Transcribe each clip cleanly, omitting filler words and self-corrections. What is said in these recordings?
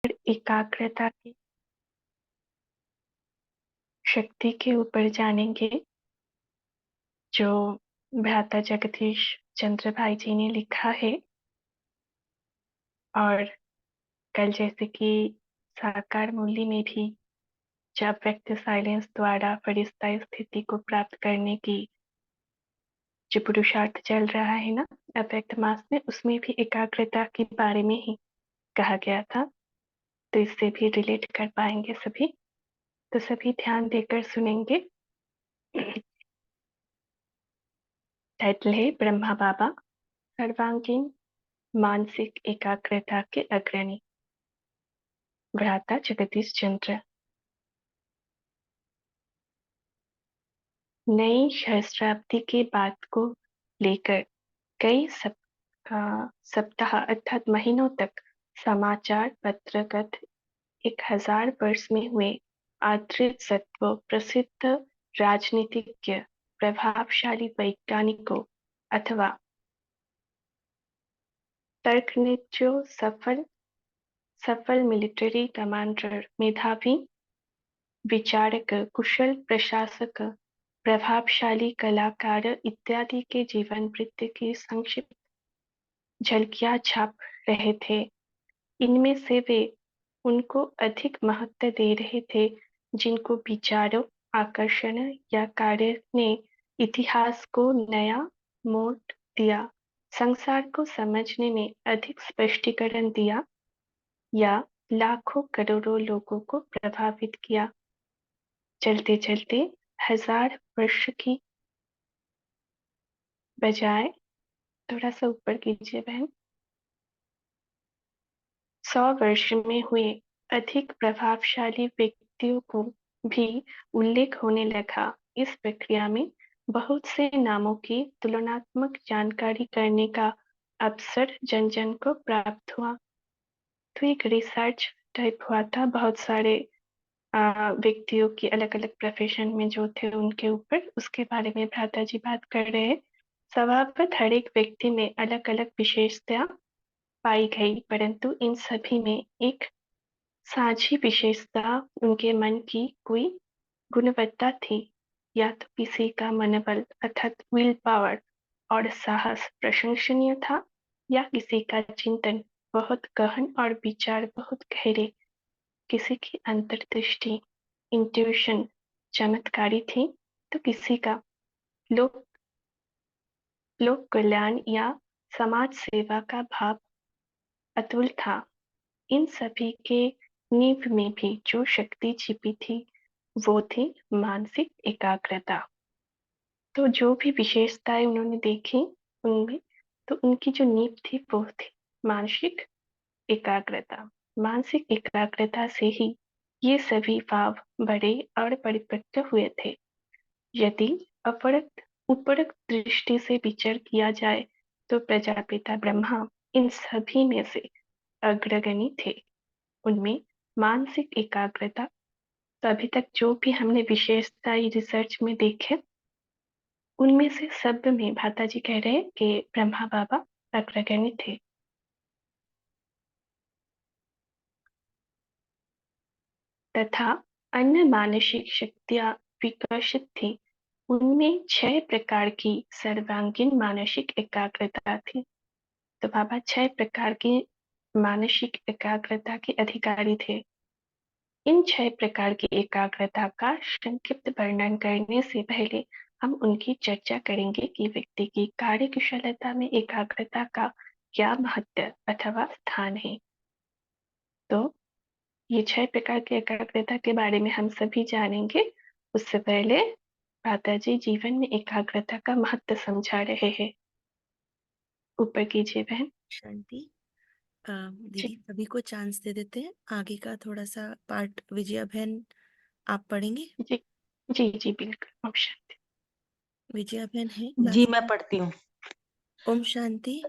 एकाग्रता की शक्ति के ऊपर जानेंगे, जो भ्राता जगदीश चंद्र भाई जी ने लिखा है। और कल जैसे कि साकार मूल्य में भी जब व्यक्ति साइलेंस द्वारा फरिश्ता स्थिति को प्राप्त करने की जो पुरुषार्थ चल रहा है ना अव्यक्त मास में, उसमें भी एकाग्रता के बारे में ही कहा गया था। तो इससे भी रिलेट कर पाएंगे सभी। तो सभी ध्यान देकर सुनेंगे। टाइटल है ब्रह्मा बाबा सर्वांगीण मानसिक एकाग्रता के अग्रणी। भ्राता जगदीश चंद्र। नई सहस्राब्दी के बाद को लेकर कई सप्ताह अर्थात महीनों तक समाचार पत्रगत 1000 वर्ष में हुए आदृत सत्व प्रसिद्ध राजनीतिज्ञ, प्रभावशाली वैज्ञानिकों अथवा तर्कनिष्ठों, सफल मिलिट्री कमांडर, मेधावी विचारक, कुशल प्रशासक, प्रभावशाली कलाकार इत्यादि के जीवन वृत्त की संक्षिप्त झलकियां छाप रहे थे। इनमें से वे उनको अधिक महत्व दे रहे थे जिनको विचारों, आकर्षण या कार्य ने इतिहास को नया मोड़ दिया, संसार को समझने में अधिक स्पष्टीकरण दिया या लाखों करोड़ों लोगों को प्रभावित किया। चलते चलते 1000 वर्ष की बजाय थोड़ा सा ऊपर कीजिए बहन, 100 वर्ष में हुए अधिक प्रभावशाली व्यक्तियों को भी उल्लेख होने लगा। इस प्रक्रिया में बहुत से नामों की तुलनात्मक जानकारी करने का अवसर जन जन को प्राप्त हुआ। तो एक रिसर्च टाइप हुआ था, बहुत सारे व्यक्तियों की अलग अलग प्रोफेशन में जो थे उनके ऊपर, उसके बारे में भ्राता जी बात कर रहे हैं। स्वभावतः हर एक व्यक्ति में अलग अलग विशेषता पाई गई, परंतु इन सभी में एक साझी विशेषता उनके मन की कोई गुणवत्ता थी। या तो किसी का मनोबल अर्थात विल पावर और साहस प्रशंसनीय था, या किसी का चिंतन बहुत गहन और विचार बहुत गहरे, किसी की अंतर्दृष्टि इंट्यूशन चमत्कारी थी, तो किसी का लोक लोक कल्याण या समाज सेवा का भाव अतुल था। इन सभी के नींव में भी जो शक्ति छिपी थी वो थी मानसिक एकाग्रता। तो जो भी विशेषताएं उन्होंने देखी उनमें, तो उनकी जो नींव थी वो थी मानसिक एकाग्रता। मानसिक एकाग्रता से ही ये सभी भाव बड़े और परिपक्व हुए थे। यदि उपरोक्त दृष्टि से विचार किया जाए तो प्रजापिता ब्रह्मा इन सभी में से अग्रगणी थे। उनमें मानसिक एकाग्रता, तो अभी तक जो भी हमने विशेषता रिसर्च में देखे उनमें से सब में भाता जी कह रहे हैं कि ब्रह्मा बाबा अग्रगणी थे। तथा अन्य मानसिक शक्तियां विकसित थी। उनमें 6 प्रकार की सर्वांगीण मानसिक एकाग्रता थी। तो बाबा 6 प्रकार की मानसिक एकाग्रता के अधिकारी थे। इन 6 प्रकार की एकाग्रता का संक्षिप्त वर्णन करने से पहले हम उनकी चर्चा करेंगे कि व्यक्ति की कार्यकुशलता में एकाग्रता का क्या महत्व अथवा स्थान है। तो ये 6 प्रकार की एकाग्रता के बारे में हम सभी जानेंगे। उससे पहले माता जी जीवन में एकाग्रता का महत्व समझा रहे हैं। ऊपर कीजिए बहन। शांति। जी दीदी सभी को चांस दे देते हैं। आगे का थोड़ा सा पार्ट विजया बहन आप पढ़ेंगे। जी जी जी बिल्कुल। ओम शांति। विजया बहन है जी क्लास। मैं पढ़ती हूँ। ओम शांति।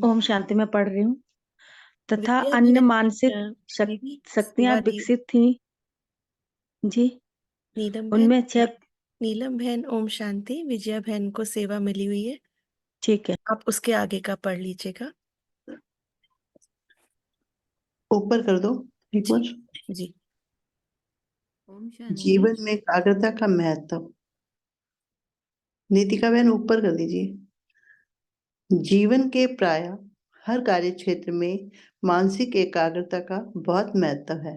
ओम शांति में पढ़ रही हूँ। तथा विजया अन्य बहन मानसिक दीदी शक्तियां सेवा दी। विकसित थी। जी नीलम बहन, उनमें 6। नीलम बहन ओम शांति। विजया बहन को सेवा मिली हुई है, ठीक है, आप उसके आगे का पढ़ लीजिएगा। ऊपर कर दो। एक जी बार जी। ओम शांति। जीवन में एकाग्रता का महत्व। नीतिका बहन ऊपर कर दीजिए। जीवन के प्राय हर कार्य क्षेत्र में मानसिक एकाग्रता का बहुत महत्व है।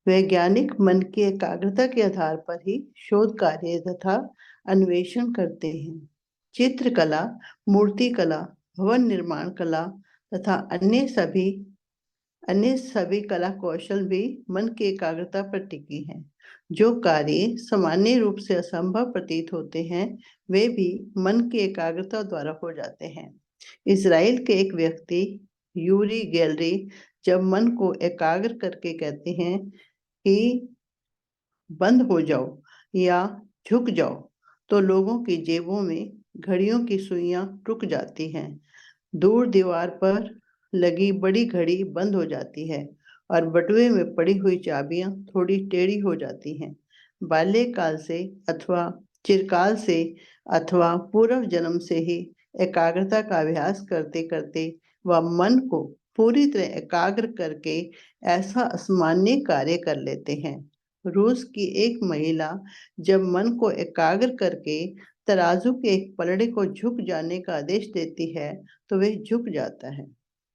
वैज्ञानिक मन की एकाग्रता के आधार पर ही शोध कार्य तथा अन्वेषण करते हैं। चित्रकला, मूर्तिकला, भवन निर्माण कला तथा अन्य सभी कला कौशल भी मन की एकाग्रता पर टिकी हैं। जो कार्य सामान्य रूप से असंभव प्रतीत होते हैं, वे भी मन की एकाग्रता द्वारा हो जाते हैं। इजराइल के एक व्यक्ति यूरी गैलरी जब मन को एकाग्र करके कहते हैं कि बंद हो जाओ या झुक जाओ, तो लोगों की जेबों में घड़ियों की सुइयां रुक जाती हैं। दूर दीवार पर लगी बड़ी घड़ी बंद हो जाती है और बटुए में पड़ी हुई चाबियां थोड़ी टेढ़ी हो जाती हैं। बाल्यकाल से अथवा चिरकाल से अथवा पूर्व जन्म से ही एकाग्रता का अभ्यास करते करते वह मन को पूरी तरह एकाग्र करके ऐसा असामान्य कार्य कर लेते हैं। रूस की एक महिला जब मन को एकाग्र करके तराजू के एक पलड़े को झुक जाने का आदेश देती है, तो वह झुक जाता है।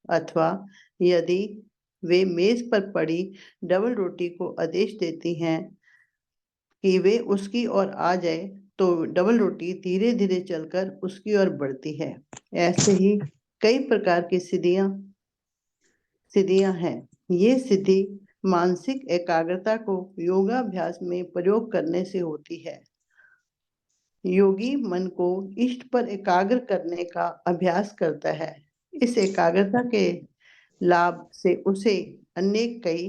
अथवा यदि वे मेज पर पड़ी डबल रोटी को आदेश देती हैं कि वे उसकी ओर आ जाए, तो डबल रोटी धीरे धीरे चलकर उसकी ओर बढ़ती है। ऐसे ही कई प्रकार की सिद्धियां हैं। ये सिद्धि मानसिक एकाग्रता को योगाभ्यास में प्रयोग करने से होती है। योगी मन को इष्ट पर एकाग्र करने का अभ्यास करता है। इस एकाग्रता के लाभ से उसे अनेक कई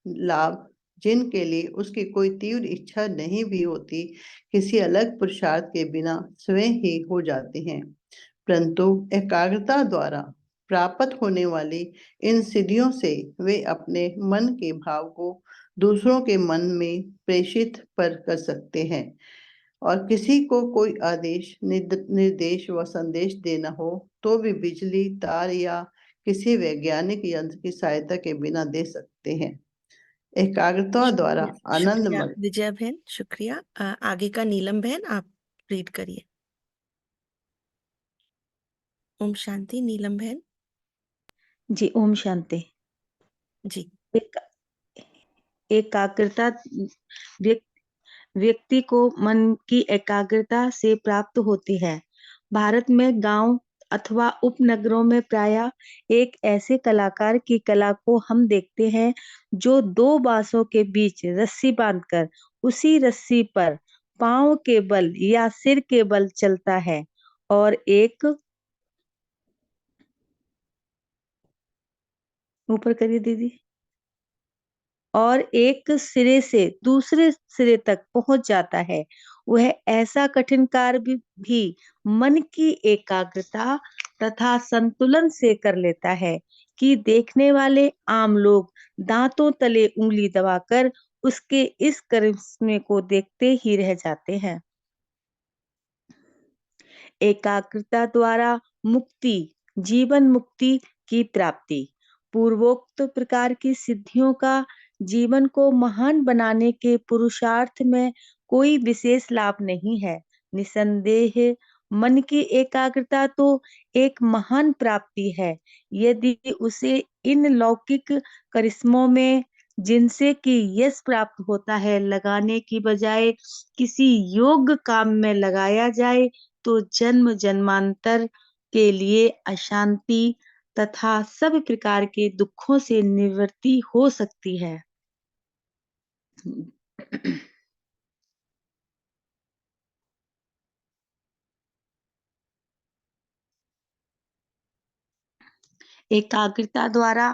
लाभ, जिनके लिए उसकी कोई तीव्र इच्छा नहीं भी होती, किसी अलग पुरुषार्थ के बिना स्वयं ही हो जाते हैं। परंतु एकाग्रता द्वारा प्राप्त होने वाली इन सिद्धियों से वे अपने मन के भाव को दूसरों के मन में प्रेषित कर सकते हैं। और किसी को कोई आदेश, निर्देश व संदेश देना हो, तो भी बिजली, तार या किसी वैज्ञानिक यंत्र की सहायता के बिना दे सकते हैं। एकाग्रता द्वारा शुक्रिया आनंदमय। विजया बहन, शुक्रिया। आगे का नीलम बहन आप रीड करिए। ओम शांति। नीलम बहन। जी, ओम शांति। जी। एकाग्रता व्यक्ति को मन की एकाग्रता से प्राप्त होती है। भारत में गांव अथवा उपनगरों में प्रायः एक ऐसे कलाकार की कला को हम देखते हैं जो दो बांसों के बीच रस्सी बांधकर उसी रस्सी पर पांव के बल या सिर के बल चलता है और ऊपर करिए दीदी, और एक सिरे से दूसरे सिरे तक पहुंच जाता है। वह ऐसा कठिन कार्य भी मन की एकाग्रता तथा संतुलन से कर लेता है कि देखने वाले आम लोग दांतों तले उंगली दबाकर उसके इस करिश्मे को देखते ही रह जाते हैं। एकाग्रता द्वारा मुक्ति, जीवन मुक्ति की प्राप्ति। पूर्वोक्त प्रकार की सिद्धियों का जीवन को महान बनाने के पुरुषार्थ में कोई विशेष लाभ नहीं है। निसंदेह मन की एकाग्रता तो एक महान प्राप्ति है, यदि उसे इन लौकिक करिश्मों में जिनसे कि यश प्राप्त होता है लगाने की बजाय किसी योग्य काम में लगाया जाए, तो जन्म जन्मांतर के लिए अशांति तथा सब प्रकार के दुखों से निवृत्ति हो सकती है। एकाग्रता द्वारा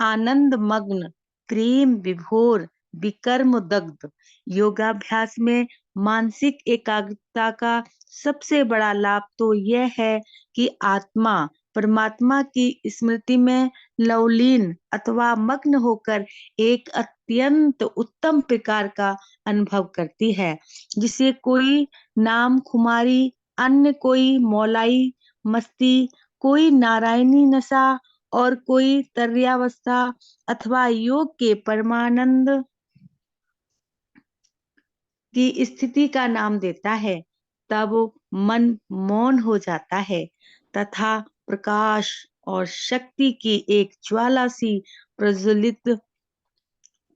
आनंद मग्न, प्रेम विभोर, विकर्म दग्ध। योगाभ्यास में मानसिक एकाग्रता का सबसे बड़ा लाभ तो यह है कि आत्मा परमात्मा की स्मृति में लवलीन अथवा मग्न होकर एक अत्यंत उत्तम प्रकार का अनुभव करती है, जिसे कोई नाम खुमारी, अन्य कोई मौलाई मस्ती, कोई नारायणी नशा और कोई तर्यावस्था अथवा योग के परमानंद की स्थिति का नाम देता है, तब मन मौन हो जाता है तथा प्रकाश और शक्ति की एक ज्वाला सी प्रज्वलित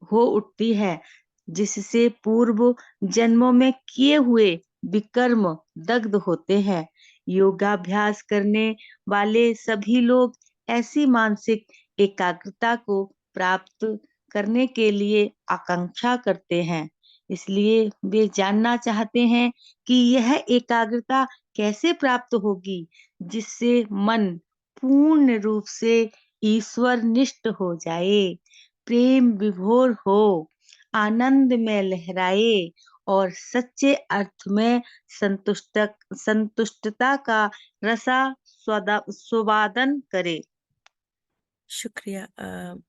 हो उठती है, जिससे पूर्व जन्मों में किए हुए विकर्म दग्ध होते हैं। योगाभ्यास करने वाले सभी लोग ऐसी मानसिक एकाग्रता को प्राप्त करने के लिए आकांक्षा करते हैं। इसलिए वे जानना चाहते हैं कि यह एकाग्रता कैसे प्राप्त होगी, जिससे मन पूर्ण रूप से ईश्वर निष्ठ हो जाए, प्रेम विभोर हो, आनंद में लहराए और सच्चे अर्थ में संतुष्टता का स्वादन करे। शुक्रिया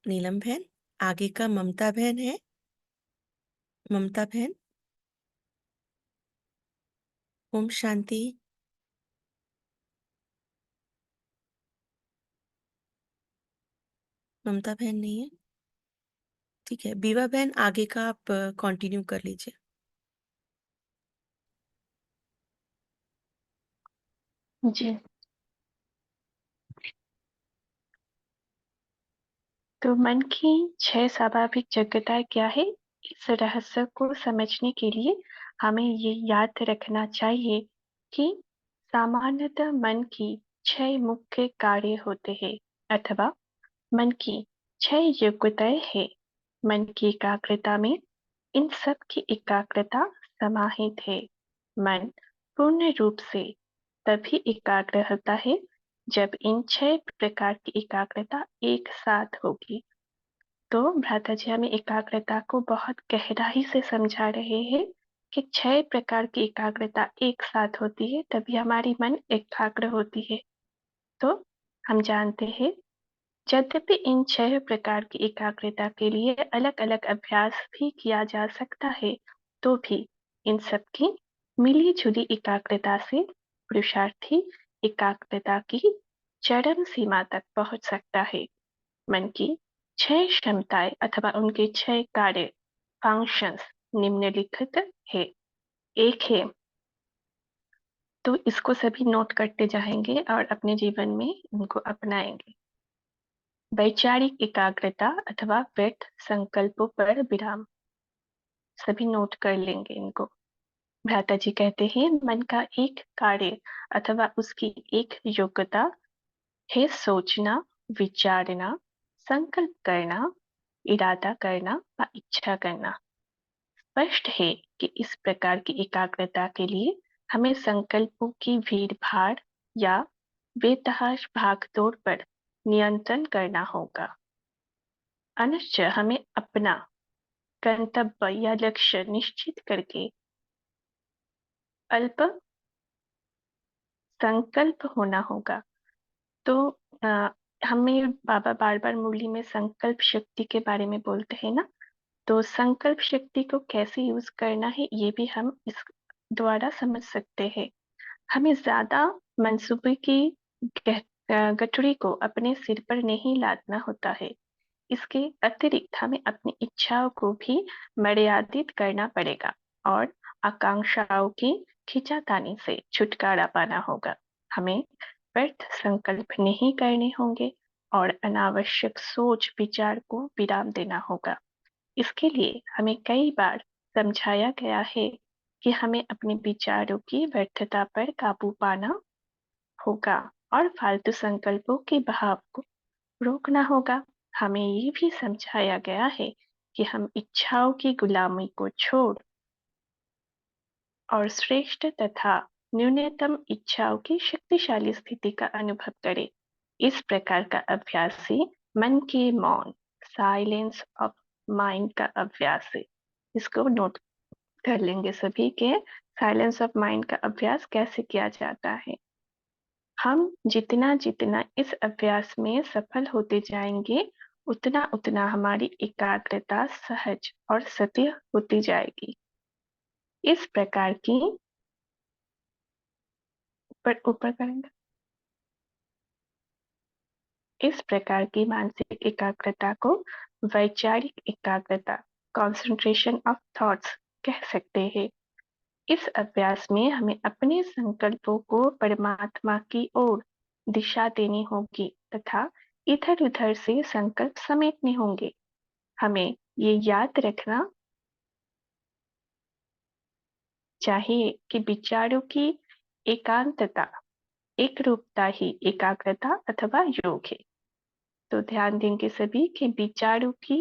नीलम बहन। आगे का ममता बहन है। ममता बहन, ओम शांति। ममता बहन नहीं है, ठीक है। बीवा बहन, आगे का आप कंटिन्यू कर लीजिए। जी, तो मन की 6 स्वाभाविक योग्यताएं क्या है? इस रहस्य को समझने के लिए हमें ये याद रखना चाहिए कि सामान्यतः मन की 6 मुख्य कार्य होते हैं अथवा मन की 6 योग्यताएं हैं। मन की एकाग्रता में इन सब की एकाग्रता समाहित है। मन पूर्ण रूप से तभी एकाग्र होता है जब इन 6 प्रकार की एकाग्रता एक साथ होगी। तो भ्राता जी हमें एकाग्रता को बहुत गहराई से समझा रहे हैं कि 6 प्रकार की एकाग्रता एक साथ होती है, तभी हमारी मन एकाग्र होती है। तो हम जानते हैं, यद्यपि इन 6 प्रकार की एकाग्रता के लिए अलग-अलग अभ्यास भी किया जा सकता है, तो भी इन सब की मिली-जुली एकाग्रता से पुरुषार्थी एकाग्रता की चरम सीमा तक पहुंच सकता है। मन की 6 क्षमताएं अथवा उनके 6 कार्य फंक्शंस निम्नलिखित है। एक है, तो इसको सभी नोट करते जाएंगे और अपने जीवन में इनको अपनाएंगे। वैचारिक एकाग्रता अथवा व्यर्थ संकल्पों पर विराम। सभी नोट कर लेंगे इनको। भ्राता जी कहते हैं, मन का एक कार्य अथवा उसकी एक योग्यता है सोचना, विचारना, संकल्प करना, इरादा करना व इच्छा करना। स्पष्ट है कि इस प्रकार की एकाग्रता के लिए हमें संकल्पों की भीड़-भाड़ या बेतहाश भागदौड़ पर नियंत्रण करना होगा। अनुश्च हमें अपना गंतव्य या लक्ष्य निश्चित करके अल्प संकल्प होना होगा। तो हमें बाबा बार-बार मुरली में संकल्प शक्ति के बारे में बोलते हैं ना, तो संकल्प शक्ति को कैसे यूज करना है ये भी हम इस द्वारा समझ सकते हैं। हमें ज्यादा मंसूबे की गठरी को अपने सिर पर नहीं लादना होता है। इसके अतिरिक्त हमें अपनी इच्छाओं को भी मर्यादित करना पड़ेगा और आकांक्षाओं की खींचातानी से छुटकारा पाना होगा। हमें व्यर्थ संकल्प नहीं करने होंगे और अनावश्यक सोच विचार को विराम देना होगा। इसके लिए हमें कई बार समझाया गया है कि हमें अपने विचारों की व्यर्थता पर काबू पाना होगा और फालतू संकल्पों के बहाव को रोकना होगा। हमें ये भी समझाया गया है कि हम इच्छाओं की गुलामी को छोड़ और श्रेष्ठ तथा न्यूनतम इच्छाओं की शक्तिशाली स्थिति का अनुभव करें। इस प्रकार का अभ्यास ही मन के मौन, साइलेंस ऑफ माइंड का अभ्यास है। इसको नोट कर लेंगे सभी के साइलेंस ऑफ माइंड का अभ्यास कैसे किया जाता है। हम जितना जितना इस अभ्यास में सफल होते जाएंगे, उतना उतना हमारी एकाग्रता सहज और सत्य होती जाएगी। इस प्रकार की ऊपर करेंगे। इस प्रकार की मानसिक एकाग्रता को वैचारिक एकाग्रता, कंसंट्रेशन ऑफ थॉट्स कह सकते हैं। इस अभ्यास में हमें अपने संकल्पों को परमात्मा की ओर दिशा देनी होगी तथा इधर-उधर से संकल्प समेटने होंगे। हमें ये याद रखना चाहिए कि विचारों की एकांतता, एकरूपता ही एकाग्रता अथवा योग है। तो ध्यान देंगे सभी कि विचारों की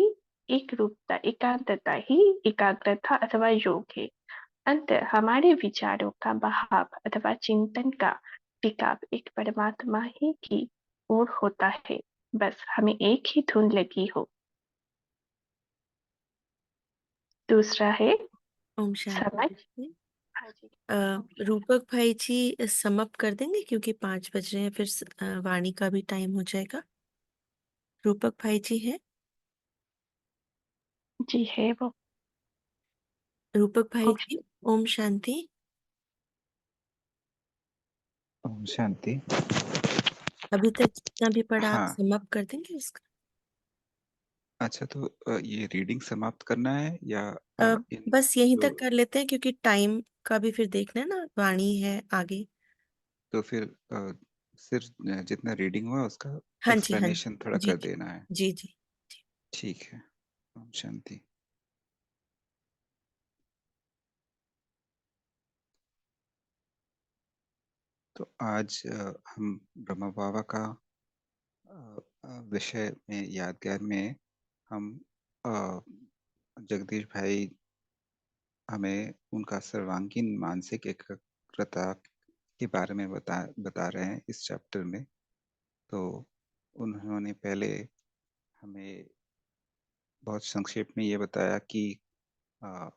एकरूपता, एकांतता ही एकाग्रता अथवा योग है। अंततः हमारे विचारों का बहाव अथवा चिंतन का टिकाव एक परमात्मा ही की ओर होता है। बस हमें एक ही धुन लगी हो। दूसरा है ओम शांति समझ। जी। हाँ जी। रूपक भाई जी समअप कर देंगे क्योंकि 5 बज रहे हैं, फिर वाणी का भी टाइम हो जाएगा। रूपक भाई जी हैं? जी है वो। रूपक भाई ओम जी, ओम शांति। ओम शांति। अभी तक जितना भी पढ़ा आप हाँ, समअप कर देंगे उसका? अच्छा तो ये रीडिंग समाप्त करना है या इन बस यहीं जो तक कर लेते हैं क्योंकि टाइम का भी फिर देखना है ना, वाणी है आगे। तो फिर सिर्फ जितना रीडिंग हुआ उसका हाँ जी, हाँ जी। एक्सप्लेनेशन थोड़ा जी कर जी। देना है। जी जी। ठीक है। ओम शांति। तो आज हम ब्रह्मा बाबा का विषय में यादगार में हम अ, जगदीश भाई हमें उनका सर्वांगीण मानसिक एकाग्रता के बारे में बता रहे हैं इस चैप्टर में। तो उन्होंने पहले हमें बहुत संक्षेप में ये बताया कि अ,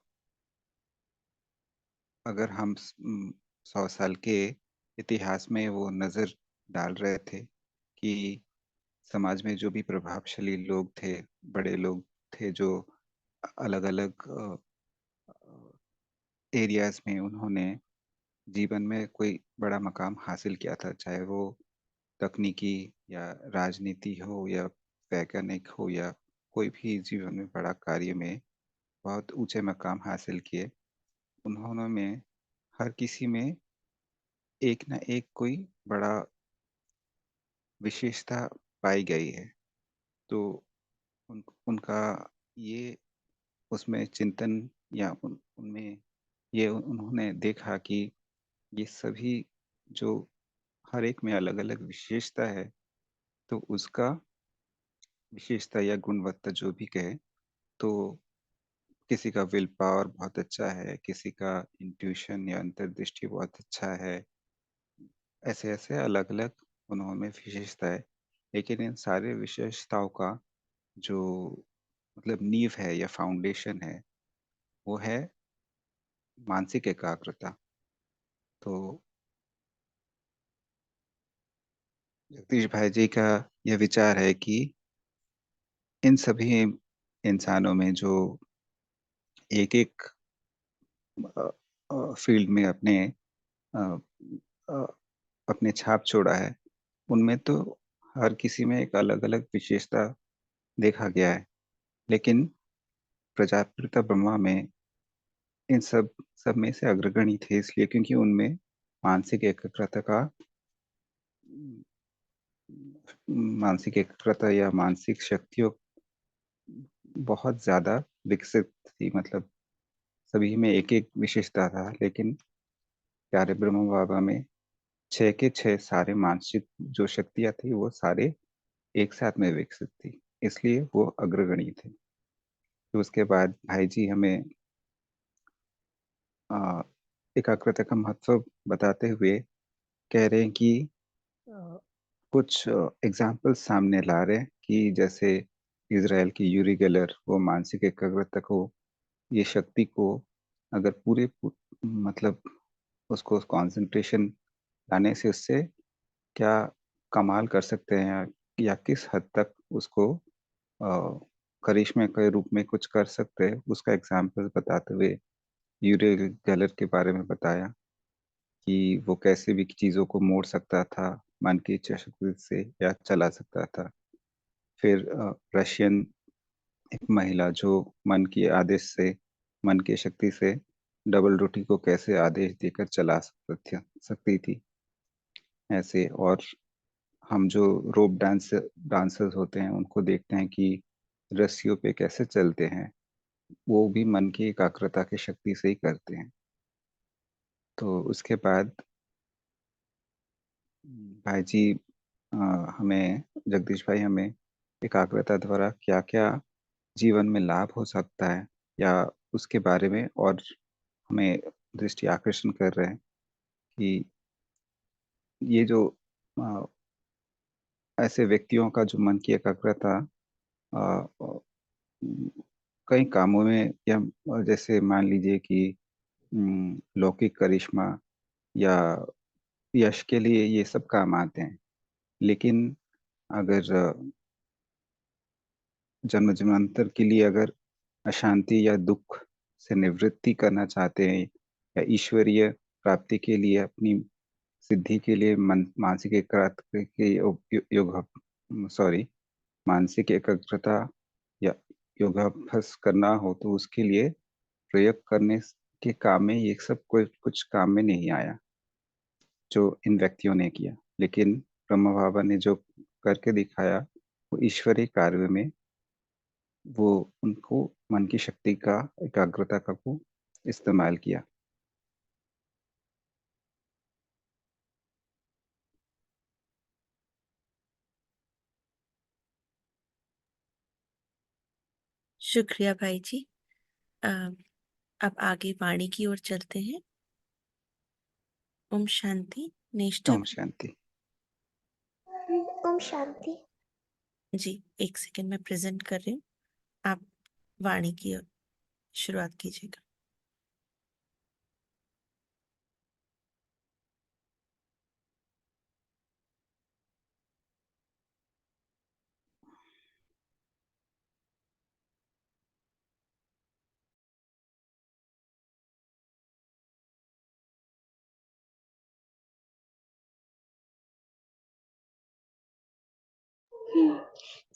अगर हम 100 साल के इतिहास में वो नज़र डाल रहे थे कि समाज में जो भी प्रभावशाली लोग थे, बड़े लोग थे जो अलग अलग एरियाज में उन्होंने जीवन में कोई बड़ा मकाम हासिल किया था, चाहे वो तकनीकी या राजनीति हो या वैज्ञानिक हो या कोई भी जीवन में बड़ा कार्य में बहुत ऊंचे मकाम हासिल किए। उन्होंने में हर किसी में एक ना एक कोई बड़ा विशेषता पाई गई है। तो उनका ये उसमें चिंतन या उनमें ये उन्होंने देखा कि ये सभी जो हर एक में अलग अलग विशेषता है, तो उसका विशेषता या गुणवत्ता जो भी कहे, तो किसी का विल पावर बहुत अच्छा है, किसी का इंट्यूशन या अंतर्दृष्टि बहुत अच्छा है, ऐसे ऐसे अलग अलग उन्होंने विशेषता है। लेकिन इन सारे विशेषताओं का जो मतलब नींव है या फाउंडेशन है, वो है मानसिक एकाग्रता। तो जगदीश भाई जी का यह विचार है कि इन सभी इंसानों में जो एक एक फील्ड में अ, अ, अपने छाप छोड़ा है, उनमें तो हर किसी में एक अलग अलग विशेषता देखा गया है। लेकिन प्रजापिता ब्रह्मा में इन सब में से अग्रगणी थे, इसलिए क्योंकि उनमें मानसिक एकाग्रता का मानसिक एकाग्रता या मानसिक शक्तियों बहुत ज्यादा विकसित थी। मतलब सभी में एक एक विशेषता था, लेकिन प्यारे ब्रह्म बाबा में 6 के 6 सारे मानसिक जो शक्तियां थी वो सारे एक साथ में विकसित थी, इसलिए वो अग्रगणी थे। तो उसके बाद भाई जी हमें अ, एकाग्रता का महत्व बताते हुए कह रहे हैं कि अ, कुछ एग्जाम्पल्स सामने ला रहे हैं कि जैसे इजराइल की यूरी गेलर, वो मानसिक एकाग्रता को, ये शक्ति को अगर मतलब उसको कंसंट्रेशन लाने से उससे क्या कमाल कर सकते हैं या किस हद तक उसको अ, करिश्मे के रूप में कुछ कर सकते हैं, उसका एग्जाम्पल बताते हुए यूरी गेलर के बारे में बताया कि वो कैसे भी चीज़ों को मोड़ सकता था मन की इच्छा शक्ति से या चला सकता था। फिर रशियन एक महिला जो मन की आदेश से, मन की शक्ति से डबल रोटी को कैसे आदेश देकर चला सकती थी, ऐसे। और हम जो रोप डांसर्स होते हैं उनको देखते हैं कि रस्सियों पे कैसे चलते हैं, वो भी मन की एकाग्रता की शक्ति से ही करते हैं। तो उसके बाद भाई जी हमें, जगदीश भाई हमें एकाग्रता द्वारा क्या क्या जीवन में लाभ हो सकता है, या उसके बारे में और हमें दृष्टि आकर्षण कर रहे हैं कि ये जो अ, ऐसे व्यक्तियों का जो मन की एकाग्रता अ, अ, कई कामों में, या जैसे मान लीजिए कि लौकिक करिश्मा या यश के लिए ये सब काम आते हैं। लेकिन अगर जन्म जन्मांतर के लिए अगर अशांति या दुख से निवृत्ति करना चाहते हैं, या ईश्वरीय प्राप्ति के लिए, अपनी सिद्धि के लिए मानसिक एकाग्रता के योग सॉरी मानसिक एकाग्रता या योगाभ्यास करना हो, तो उसके लिए प्रयोग करने के काम में ये सब कोई कुछ काम में नहीं आया जो इन व्यक्तियों ने किया। लेकिन ब्रह्मा बाबा ने जो करके दिखाया, वो ईश्वरीय कार्य में वो उनको मन की शक्ति का, एकाग्रता का को इस्तेमाल किया। शुक्रिया भाई जी। अ, अब आगे वाणी की ओर चलते हैं। ओम शांति। निष्ठा ओम शांति। ओम शांति। जी, एक सेकंड में प्रेजेंट कर रही हूँ, आप वाणी की शुरुआत कीजिएगा।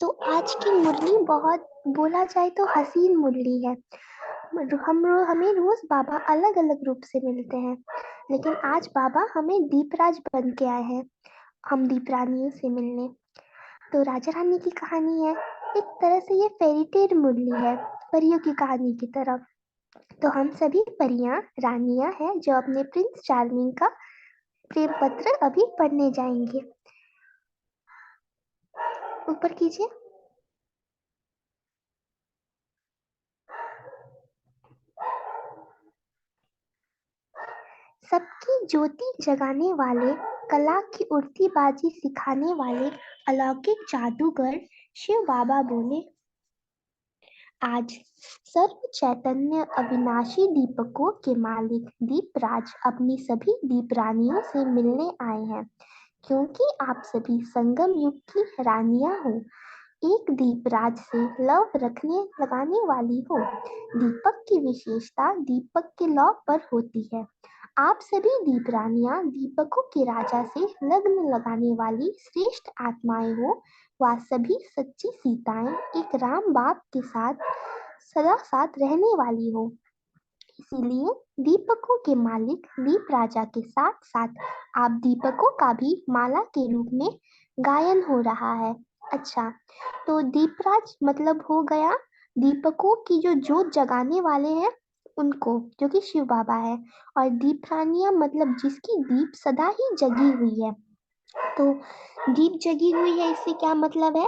तो आज की मुरली बहुत, बोला जाए तो हसीन मुरली है। हमें रोज बाबा अलग अलग रूप से मिलते हैं, लेकिन आज बाबा हमें दीपराज बन के आए हैं हम दीपरानियों से मिलने। तो राजा रानी की कहानी है, एक तरह से ये फेरी टेल मुरली है, परियों की कहानी की तरफ। तो हम सभी परियां रानियां हैं जो अपने प्रिंस चार्मिंग का प्रेम पत्र अभी पढ़ने जाएंगे। ऊपर कीजिए। सबकी ज्योति जगाने वाले, कला की उड़ती बाजी सिखाने वाले अलौकिक जादूगर शिव बाबा बोले, आज सर्व चैतन्य अविनाशी दीपकों के मालिक दीपराज अपनी सभी दीपरानियों से मिलने आए हैं, क्योंकि आप सभी संगम युग की रानियां हो, एक दीपराज से लव रखने लगाने वाली हो। दीपक की विशेषता दीपक के लौ पर होती है। आप सभी दीपरानियां दीपकों के राजा से लग्न लगाने वाली श्रेष्ठ आत्माएं हो। वह सभी सच्ची सीताएं एक राम बाप के साथ सदा साथ रहने वाली हो। इसीलिए दीपकों के मालिक दीप राजा के साथ साथ आप दीपकों का भी माला के रूप में गायन हो रहा है। अच्छा, तो दीपराज मतलब हो गया दीपकों की जो जोत जगाने वाले हैं उनको, जो कि शिव बाबा है। और दीपरानियां मतलब जिसकी दीप सदा ही जगी हुई है। तो दीप जगी हुई है, इससे क्या मतलब है?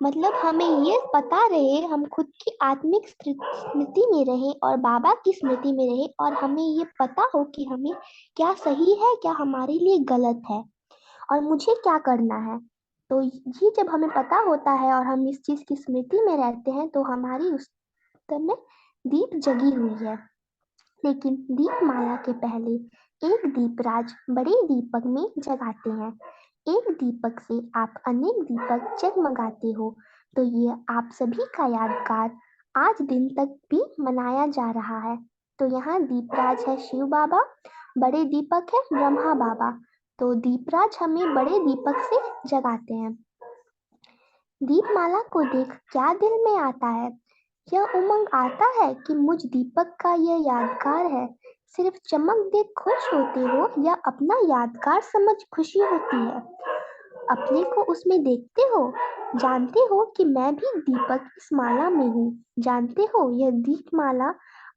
मतलब हमें ये पता रहे, हम खुद की आत्मिक स्मृति में रहे और बाबा की स्मृति में रहे, और हमें ये पता हो कि हमें क्या सही है, क्या हमारे लिए गलत है, और मुझे क्या करना है। तो ये जब हमें पता होता है और हम इस चीज की स्मृति में रहते हैं, तो हमारी उस में दीप जगी हुई है। लेकिन दीपमाला के पहले एक दीपराज बड़े दीपक में जगाते हैं। एक दीपक से आप अनेक दीपक जगमगाते हो। तो ये आप सभी का यादगार आज दिन तक भी मनाया जा रहा है। तो यहाँ दीपराज है शिव बाबा, बड़े दीपक है ब्रह्मा बाबा। तो दीपराज हमें बड़े दीपक से जगाते हैं। दीपमाला को देख क्या दिल में आता है? यह उमंग आता है कि मुझ दीपक का यह यादगार है। सिर्फ चमक देख खुश होते हो या अपना यादगार समझ खुशी होती है? अपने को उसमें देखते हो? जानते हो कि मैं भी दीपक इस माला में हूँ? जानते हो यह दीपमाला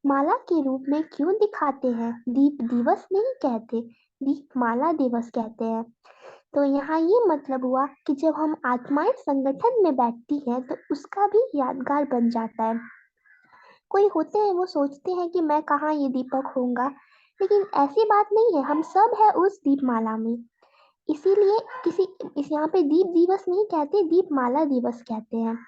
माला के रूप में क्यों दिखाते हैं? दीप दिवस नहीं कहते, दीपमाला दिवस कहते हैं। तो यहाँ ये मतलब हुआ कि जब हम आत्माएं संगठन में बैठती हैं तो उसका भी यादगार बन जाता है। कोई होते हैं वो सोचते हैं कि मैं कहाँ ये दीपक होऊंगा, लेकिन ऐसी बात नहीं है, हम सब है उस दीपमाला में। इसीलिए इस यहाँ पे दीप दिवस नहीं कहते, दीपमाला दिवस कहते हैं।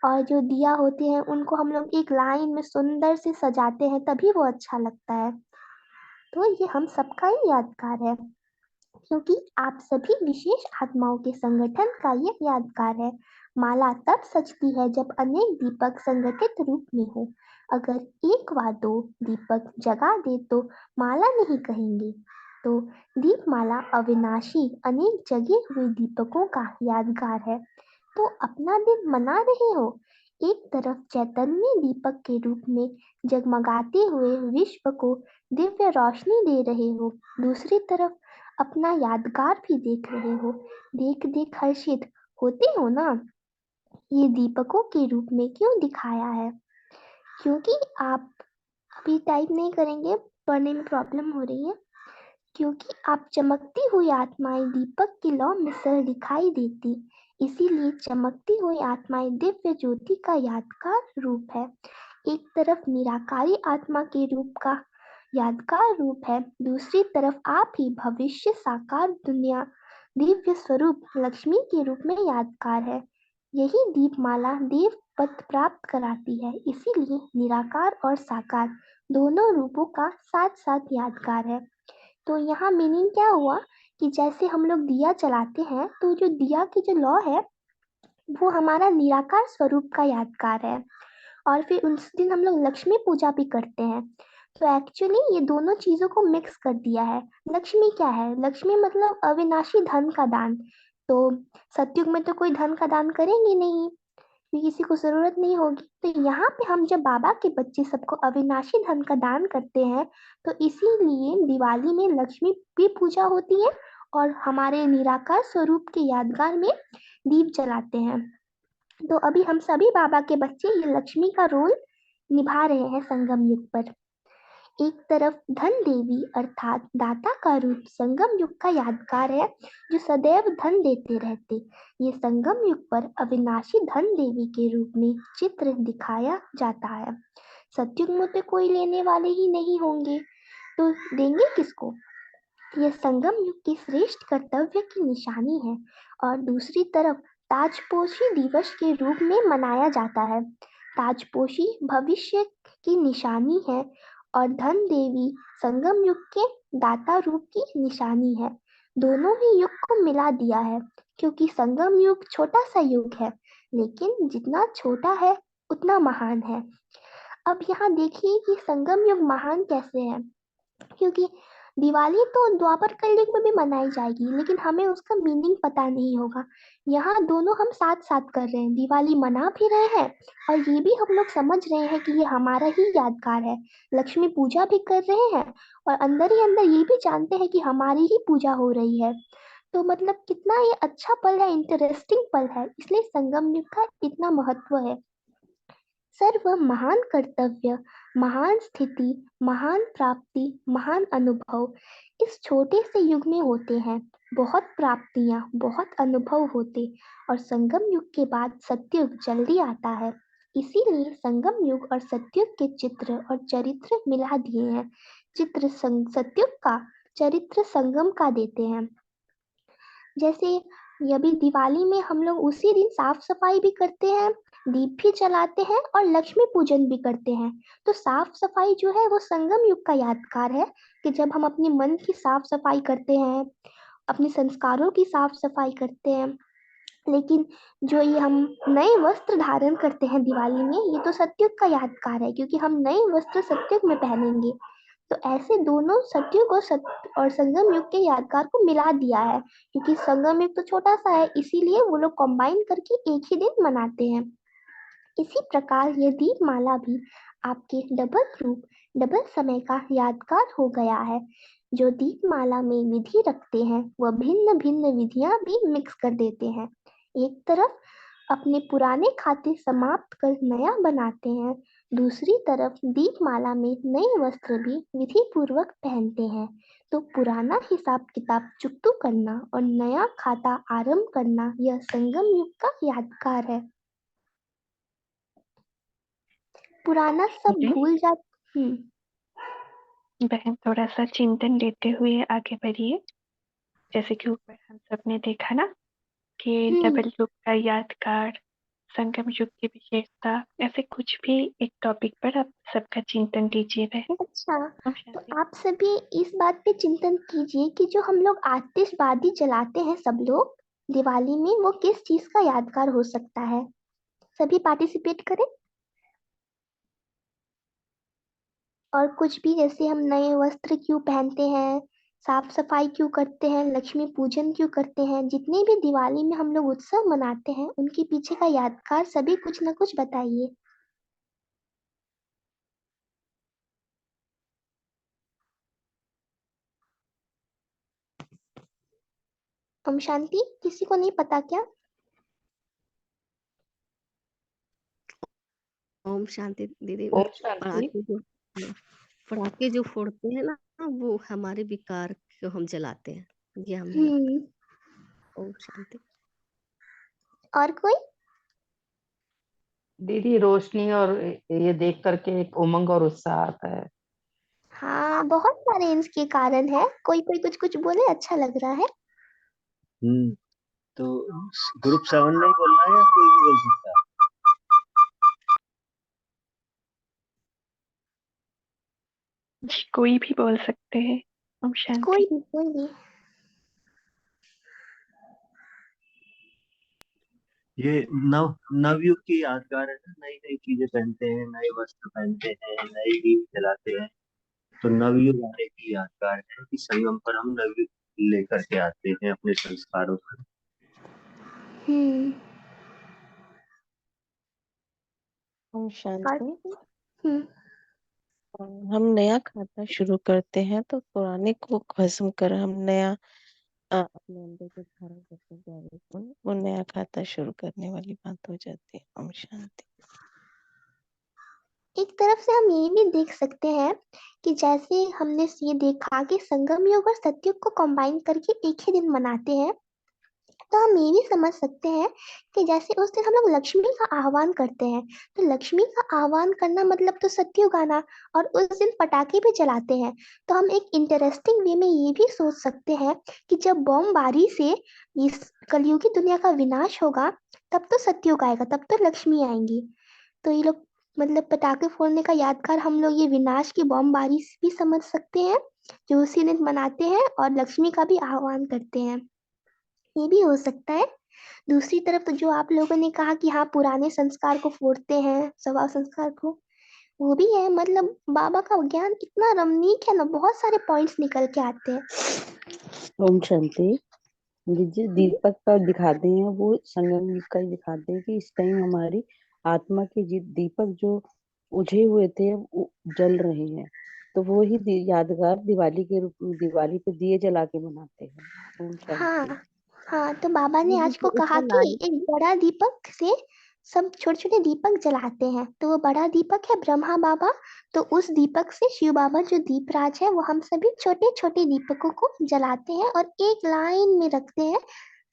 और जो दिया होते हैं उनको हम लोग एक लाइन में सुंदर से सजाते हैं, तभी वो अच्छा लगता है। तो ये हम सबका ही यादगार है, क्योंकि आप सभी विशेष आत्माओं के संगठन का ये यादगार है। माला तब सजती है जब अनेक दीपक संगठित रूप में हो। अगर एक व दो दीपक जगा दे तो माला नहीं कहेंगे। तो दीपमाला अविनाशी अनेक जगे हुए दीपकों का यादगार है। तो अपना दिन मना रहे हो, एक तरफ चैतन्य दीपक के रूप में जगमगाते हुए विश्व को दिव्य रोशनी दे रहे हो, दूसरी तरफ अपना यादगार भी देख रहे हो। देख देख हर्षित होते हो ना? ये दीपकों के रूप में क्यों दिखाया है? क्योंकि आप अभी टाइप नहीं करेंगे, पढ़ने में प्रॉब्लम हो रही है। क्योंकि आप चमकती हुई आत्माएं दीपक की लौ में सर दिखाई देती, इसीलिए चमकती हुई आत्माएं दिव्य ज्योति का यादगार रूप है। एक तरफ निराकारी आत्मा के रूप का यादगार रूप है, दूसरी तरफ आप ही भविष्य साकार दुनिया दिव्य स्वरूप लक्ष्मी के रूप में यादगार है। यही दीपमाला देव पद प्राप्त कराती है, इसीलिए निराकार और साकार दोनों रूपों का साथ साथ यादगार है। तो यहाँ मीनिंग क्या हुआ कि जैसे हम लोग दिया जलाते हैं तो जो दिया की जो लौ है वो हमारा निराकार स्वरूप का यादगार है, और फिर उस दिन हम लोग लक्ष्मी पूजा भी करते हैं। तो एक्चुअली ये दोनों चीजों को मिक्स कर दिया है। लक्ष्मी क्या है? लक्ष्मी मतलब अविनाशी धन का दान। तो सतयुग में तो कोई धन का दान करेंगे नहीं, कि किसी को जरूरत नहीं होगी। तो यहाँ पे हम जब बाबा के बच्चे सबको अविनाशी धन का दान करते हैं, तो इसीलिए दिवाली में लक्ष्मी भी पूजा होती है और हमारे निराकार स्वरूप के यादगार में दीप जलाते हैं। तो अभी हम सभी बाबा के बच्चे ये लक्ष्मी का रोल निभा रहे हैं संगम युग पर। एक तरफ धन देवी अर्थात दाता का रूप संगम युग का यादगार है, जो सदैव धन देते रहते। ये संगम युग पर अविनाशी धन देवी के रूप में चित्र दिखाया जाता है। सतयुग में तो कोई लेने वाले ही नहीं होंगे, तो देंगे किसको? यह संगम युग की श्रेष्ठ कर्तव्य की निशानी है। और दूसरी तरफ ताजपोशी दिवस के रूप में मनाया जाता है। ताजपोशी भविष्य की निशानी है और धन देवी संगम युग के दाता रूप की निशानी है। दोनों ही युग को मिला दिया है, क्योंकि संगम युग छोटा सा युग है, लेकिन जितना छोटा है उतना महान है। अब यहाँ देखिए कि संगम युग महान कैसे है, क्योंकि दिवाली तो द्वापर कलयुग में भी मनाई जाएगी, लेकिन हमें उसका मीनिंग पता नहीं होगा। यहाँ दोनों हम साथ साथ कर रहे हैं, दिवाली मना भी रहे हैं और ये भी हम लोग समझ रहे हैं कि ये हमारा ही यादगार है। लक्ष्मी पूजा भी कर रहे हैं और अंदर ही अंदर ये भी जानते हैं कि हमारी ही पूजा हो रही है। तो मतलब कितना ये अच्छा पल है, इंटरेस्टिंग पल है, इसलिए संगम युग का इतना महत्व है। सर्व महान कर्तव्य, महान स्थिति, महान प्राप्ति, महान अनुभव इस छोटे से युग में होते हैं। बहुत प्राप्तियां, बहुत अनुभव होते, और संगम युग के बाद सतयुग जल्दी आता है। इसीलिए संगम युग और सतयुग के चित्र और चरित्र मिला दिए हैं। चित्र सतयुग का, चरित्र संगम का देते हैं। जैसे अभी दिवाली में हम लोग उसी दिन साफ सफाई भी करते हैं, दीप भी जलाते हैं और लक्ष्मी पूजन भी करते हैं। तो साफ सफाई जो है वो संगम युग का यादगार है, कि जब हम अपने मन की साफ सफाई करते हैं, अपने संस्कारों की साफ सफाई करते हैं। लेकिन जो ये हम नए वस्त्र धारण करते हैं दिवाली में, ये तो सतयुग का यादगार है, क्योंकि हम नए वस्त्र सतयुग में पहनेंगे। तो ऐसे दोनों सतयुग और संगम युग के यादगार को मिला दिया है, क्योंकि संगम युग तो छोटा सा है, इसीलिए वो लोग कंबाइन करके एक ही दिन मनाते हैं। इसी प्रकार ये दीपमाला भी आपके डबल रूप, डबल समय का यादगार हो गया है। जो दीपमाला में विधि रखते हैं वह भिन्न भिन्न विधियां भी मिक्स कर देते हैं। एक तरफ अपने पुराने खाते समाप्त कर नया बनाते हैं, दूसरी तरफ दीपमाला में नए वस्त्र भी विधि पूर्वक पहनते हैं। तो पुराना हिसाब किताब चुकतू करना और नया खाता आरंभ करना यह संगम युग का यादगार है। पुराना सब जी भूल जा। बहन, थोड़ा सा चिंतन लेते हुए आगे बढ़िए। जैसे कि ऊपर हम सब ने देखा ना कि हम्म डबल युग का यादगार, संगम युग की विशेषता, ऐसे कुछ भी एक टॉपिक पर आप सबका चिंतन लीजिए बहन। अच्छा, ओम तो शांति। आप सभी इस बात पे चिंतन कीजिए कि जो हम लोग आतिशबाजी जलाते हैं सब लोग दिवाली में, वो किस चीज का यादगार हो सकता है। सभी पार्टिसिपेट करें। और कुछ भी, जैसे हम नए वस्त्र क्यों पहनते हैं, साफ सफाई क्यों करते हैं, लक्ष्मी पूजन क्यों करते हैं, जितने भी दिवाली में हम लोग उत्सव मनाते हैं उनके पीछे का यादगार सभी कुछ ना कुछ बताइए। ओम शांति, किसी को नहीं पता क्या? ओम शांति दीदी। ओम शांति। पटाखे जो हाँ, पटाखे जो फोड़ते हैं ना, वो हमारे विकार को हम जलाते हैं, ये हमें लगता है। ओम शांति। और कोई? दीदी, रोशनी और ये देख करके एक उमंग और उत्साह आता है। हाँ, बहुत सारे इसके कारण है। कोई कोई कुछ कुछ बोले, अच्छा लग रहा है। तो ग्रुप 7 में ही बोलना है या कोई भी बोल सकता है? जी, कोई भी बोल सकते हैं। ओम शांति। कोई भी। ये नवयुग की यादगार है ना, नई नई चीजें पहनते हैं, नए वस्त्र पहनते हैं, नए दीप जलाते हैं। तो नवयुग आने की यादगार है कि संगम पर हम नवयुग लेकर के आते हैं अपने संस्कारों को। हम्म। ओम और शांति। हम्म हम नया खाता शुरू करते हैं तो पुराने को भस्म कर हम नया अपने अंदर जो धारण करते हैं गहरे गुण, वो नया खाता शुरू करने वाली बात हो जाती है। ओम शांति। एक तरफ से हम ये भी देख सकते हैं कि जैसे हमने ये देखा कि संगम युग और सतयुग को कंबाइन करके एक ही दिन मनाते हैं, तो हम ये भी समझ सकते हैं कि जैसे उस दिन हम लोग लक्ष्मी का आह्वान करते हैं, तो लक्ष्मी का आह्वान करना मतलब तो सतयुग आना, और उस दिन पटाखे भी जलाते हैं। तो हम एक इंटरेस्टिंग वे में ये भी सोच सकते हैं कि जब बमबारी से इस कलयुगी दुनिया का विनाश होगा, तब तो सतयुग आएगा, तब तो लक्ष्मी आएंगी। तो ये लोग मतलब पटाखे फोड़ने का यादगार हम लोग ये विनाश की बमबारी से भी समझ सकते हैं, जो उसी दिन मनाते हैं, और लक्ष्मी का भी आह्वान करते हैं, ये भी हो सकता है। दूसरी तरफ तो जो आप लोगों ने कहा कि हाँ, पुराने संस्कार को फोड़ते हैं, स्वभाव संस्कार को, वो भी है। मतलब बाबा का ज्ञान इतना रमणीक है ना, बहुत सारे पॉइंट्स निकल के आते हैं। ओम शांति। जिस दीपक का दिखाते हैं वो संगम युग का ही दिखाते हैं कि इस टाइम हमारी आत्मा के दीपक जो बुझे हुए थे वो जल रहे हैं। तो वो ही यादगार दिवाली के रूप में दिवाली पे दिए जला के मनाते हैं। ओम शांति। हाँ हाँ, तो बाबा ने आज दीदी, को तो कहा इसका कि लाइट। एक बड़ा दीपक से सब छोटे छोटे दीपक जलाते हैं, तो वो बड़ा दीपक है ब्रह्मा बाबा। तो उस दीपक से शिव बाबा जो दीपराज है, वो हम सभी छोटे छोटे दीपकों को जलाते हैं और एक लाइन में रखते हैं,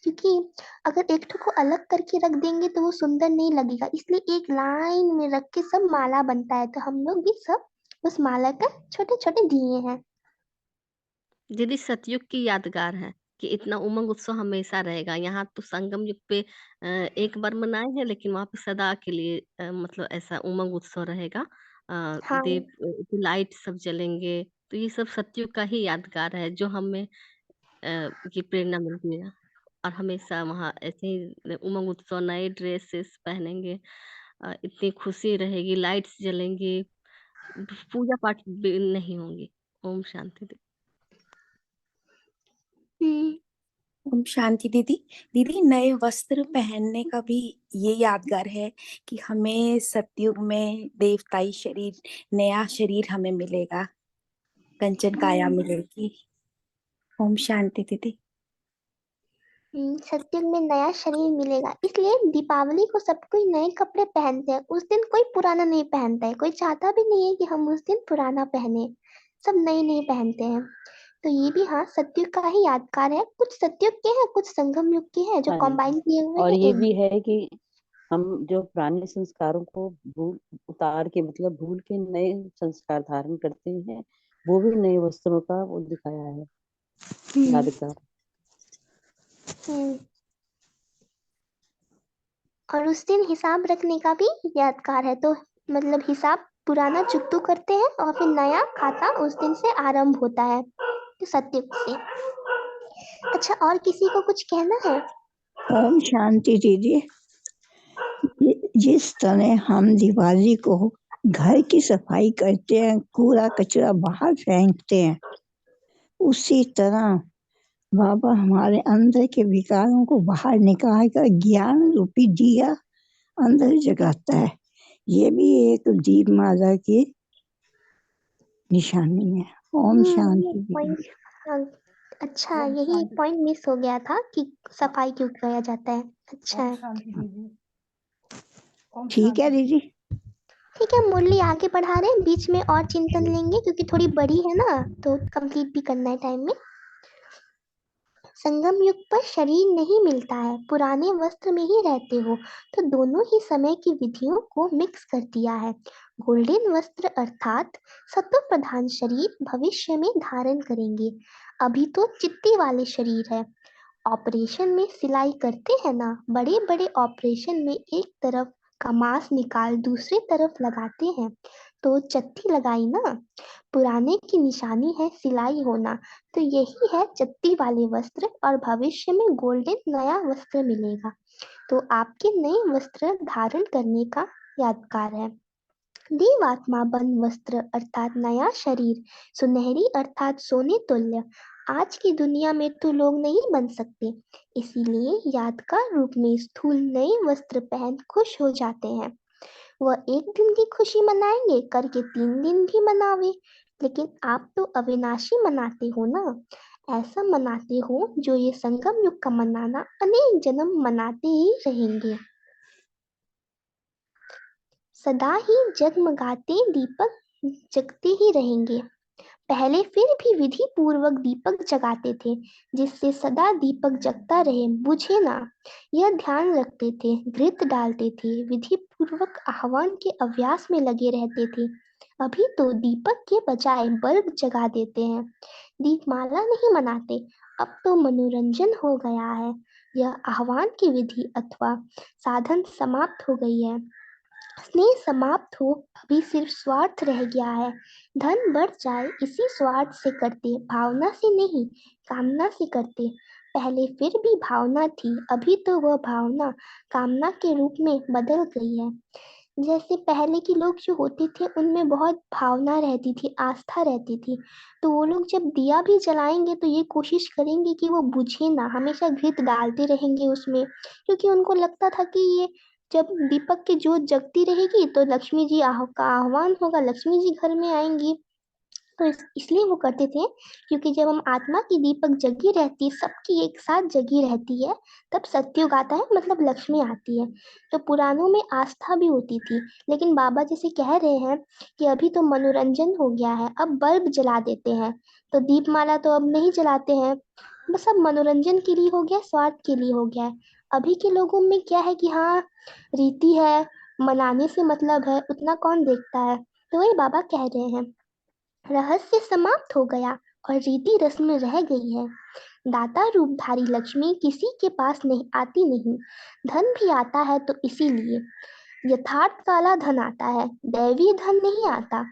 क्योंकि अगर एक ठो को अलग करके रख देंगे तो वो सुंदर नहीं लगेगा, इसलिए एक लाइन में रख के सब माला बनता है। तो हम लोग भी सब उस माला का छोटे छोटे दिए हैं। दीदी, सतयुग की यादगार है कि इतना उमंग उत्सव हमेशा रहेगा। यहाँ तो संगम युग पे एक बार मनाए हैं, लेकिन वहां पे सदा के लिए मतलब ऐसा उमंग उत्सव रहेगा। हाँ दीप, लाइट सब जलेंगे। तो ये सब सतयुग का ही यादगार है, जो हमें ये प्रेरणा मिलती है। और हमेशा वहाँ ऐसे ही उमंग उत्सव, नए ड्रेसेस पहनेंगे, इतनी खुशी रहेगी, लाइट्स जलेंगी, पूजा पाठ भी नहीं होंगी। ओम शांति दीदी। ओम शांति दीदी। दीदी, नए वस्त्र पहनने का भी ये यादगार है कि हमें सतयुग में देवताई शरीर, नया शरीर हमें मिलेगा, कंचन काया मिलेगी। ओम शांति दीदी। सत्युग में नया शरीर मिलेगा, इसलिए दीपावली को सब कोई नए कपड़े पहनते हैं। उस दिन कोई पुराना नहीं पहनता है, कोई चाहता भी नहीं है कि हम उस दिन पुराना पहने, सब नए नए पहनते हैं। तो ये भी हाँ सत्युग का ही यादगार है। कुछ सत्युग के हैं, कुछ संगम युग के हैं जो हाँ, कंबाइन किए हुए और हैं ये एक। भी है कि हम जो पुराने संस्कारों को उतार के मतलब भूल के नए संस्कार धारण करते हैं, वो भी नए वस्त्रों का वो दिखाया है यादगार। और उस दिन हिसाब रखने का भी यादगार है। तो मतलब हिसाब पुराना चुकतू करते हैं और फिर नया खाता उस दिन से आरंभ होता है, तो सत्युग से। अच्छा, और किसी को कुछ कहना है? ओम शांति दीदी। जिस तरह हम दिवाली को घर की सफाई करते हैं, कूड़ा कचरा बाहर फेंकते हैं, उसी तरह बाबा हमारे अंदर के विकारों को बाहर निकाल कर ज्ञान रूपी दिया अंदर जगाता है। ये भी एक दीपमाला की निशानी है। ओम शांति दीदी। अच्छा, यही पॉइंट मिस हो गया था कि सफाई क्यों किया जाता है। अच्छा है, ठीक है दीदी। ठीक है। मुरली आगे बढ़ा रहे हैं, बीच में और चिंतन लेंगे क्योंकि थोड़ी बड़ी है ना, तो कंप्लीट भी करना है टाइम में। संगम युग पर शरीर नहीं मिलता है, पुराने वस्त्र में ही रहते हो, तो दोनों ही समय की विधियों को मिक्स कर दिया है। गोल्डन वस्त्र अर्थात सत्व प्रधान शरीर भविष्य में धारण करेंगे, अभी तो चित्ती वाले शरीर है। ऑपरेशन में सिलाई करते हैं ना, बड़े बड़े ऑपरेशन में एक तरफ का मांस निकाल दूसरी तरफ लगाते हैं, तो चत्ती लगाई ना। पुराने की निशानी है सिलाई होना, तो यही है चत्ती वाले वस्त्र, और भविष्य में गोल्डन नया वस्त्र मिलेगा, तो आपके नए वस्त्र धारण करने का यादगार है। देवात्मा बन वस्त्र अर्थात नया शरीर, सुनहरी अर्थात सोने तुल्य। आज की दुनिया में तो लोग नहीं बन सकते, इसीलिए यादगार रूप में स्थूल नए वस्त्र पहन खुश हो जाते हैं। वह एक दिन की खुशी मनाएंगे करके 3 दिन भी मनावे, लेकिन आप तो अविनाशी मनाते हो ना, ऐसा मनाते हो जो ये संगम युग का मनाना अनेक जन्म मनाते ही रहेंगे। सदा ही जगमगाते दीपक जगते ही रहेंगे। पहले फिर भी विधि पूर्वक दीपक जगाते थे, जिससे सदा दीपक जगता रहे, बुझे ना, यह ध्यान रखते थे। घृत डालते थे, विधि पूर्वक आह्वान के अभ्यास में लगे रहते थे। अभी तो दीपक के बजाय बल्ब जगा देते हैं, दीपमाला नहीं मनाते, अब तो मनोरंजन हो गया है। यह आह्वान की विधि अथवा साधन समाप्त हो गई है। स्नेह समाप्त हो, अभी सिर्फ स्वार्थ रह गया है। धन बढ़ जाए इसी स्वार्थ से करते, भावना से नहीं, कामना से करते। पहले फिर भी भावना थी, अभी तो वह भावना कामना के रूप में बदल गई है। जैसे पहले के लोग जो होते थे उनमें बहुत भावना रहती थी, आस्था रहती थी, तो वो लोग जब दिया भी जलाएंगे तो ये कोशिश करेंगे कि वो बुझे ना, हमेशा घृत डालते रहेंगे उसमें, क्योंकि उनको लगता था कि ये जब दीपक की ज्योत जगती रहेगी तो लक्ष्मी जी का आह्वान होगा, लक्ष्मी जी घर में आएंगी। तो इसलिए वो करते थे, क्योंकि जब हम आत्मा की दीपक जगी रहती, सबकी एक साथ जगी रहती है, तब सत्युग आता है, मतलब लक्ष्मी आती है। तो पुराणों में आस्था भी होती थी, लेकिन बाबा जैसे कह रहे हैं कि अभी तो मनोरंजन हो गया है, अब बल्ब जला देते हैं, तो दीपमाला तो अब नहीं जलाते हैं, बस अब मनोरंजन के लिए हो गया, स्वार्थ के लिए हो गया है। अभी के लोगों में क्या है कि हाँ रीति है, मनाने से मतलब है, उतना कौन देखता है। तो वही बाबा कह रहे हैं, रहस्य समाप्त हो गया और रीति रस्म रह गई है। दाता रूपधारी लक्ष्मी किसी के पास नहीं आती नहीं, धन भी आता है तो इसीलिए। यथार्थ काला धन आता है, दैवी धन नहीं आता,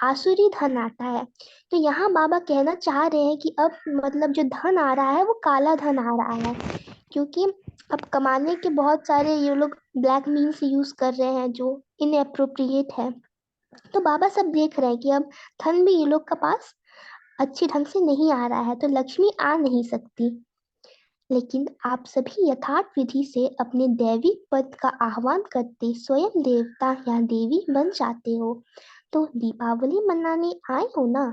आसुरी धन आता है। तो यहाँ बाबा कहना चाह रहे हैं कि अब मतलब जो धन आ रहा है वो काला धन आ रहा है, क्योंकि अब कमाने के बहुत सारे ये लोग ब्लैक मीन्स यूज कर रहे हैं जो इनएप्रोप्रिएट है। तो बाबा सब देख रहे हैं कि अब धन भी ये लोग के पास अच्छे ढंग से नहीं आ रहा है तो लक्ष्मी आ नहीं सकती। लेकिन आप सभी यथार्थ विधि से अपने दैविक पद का आह्वान करते स्वयं देवता या देवी बन जाते हो, तो दीपावली मनाने आए हो ना।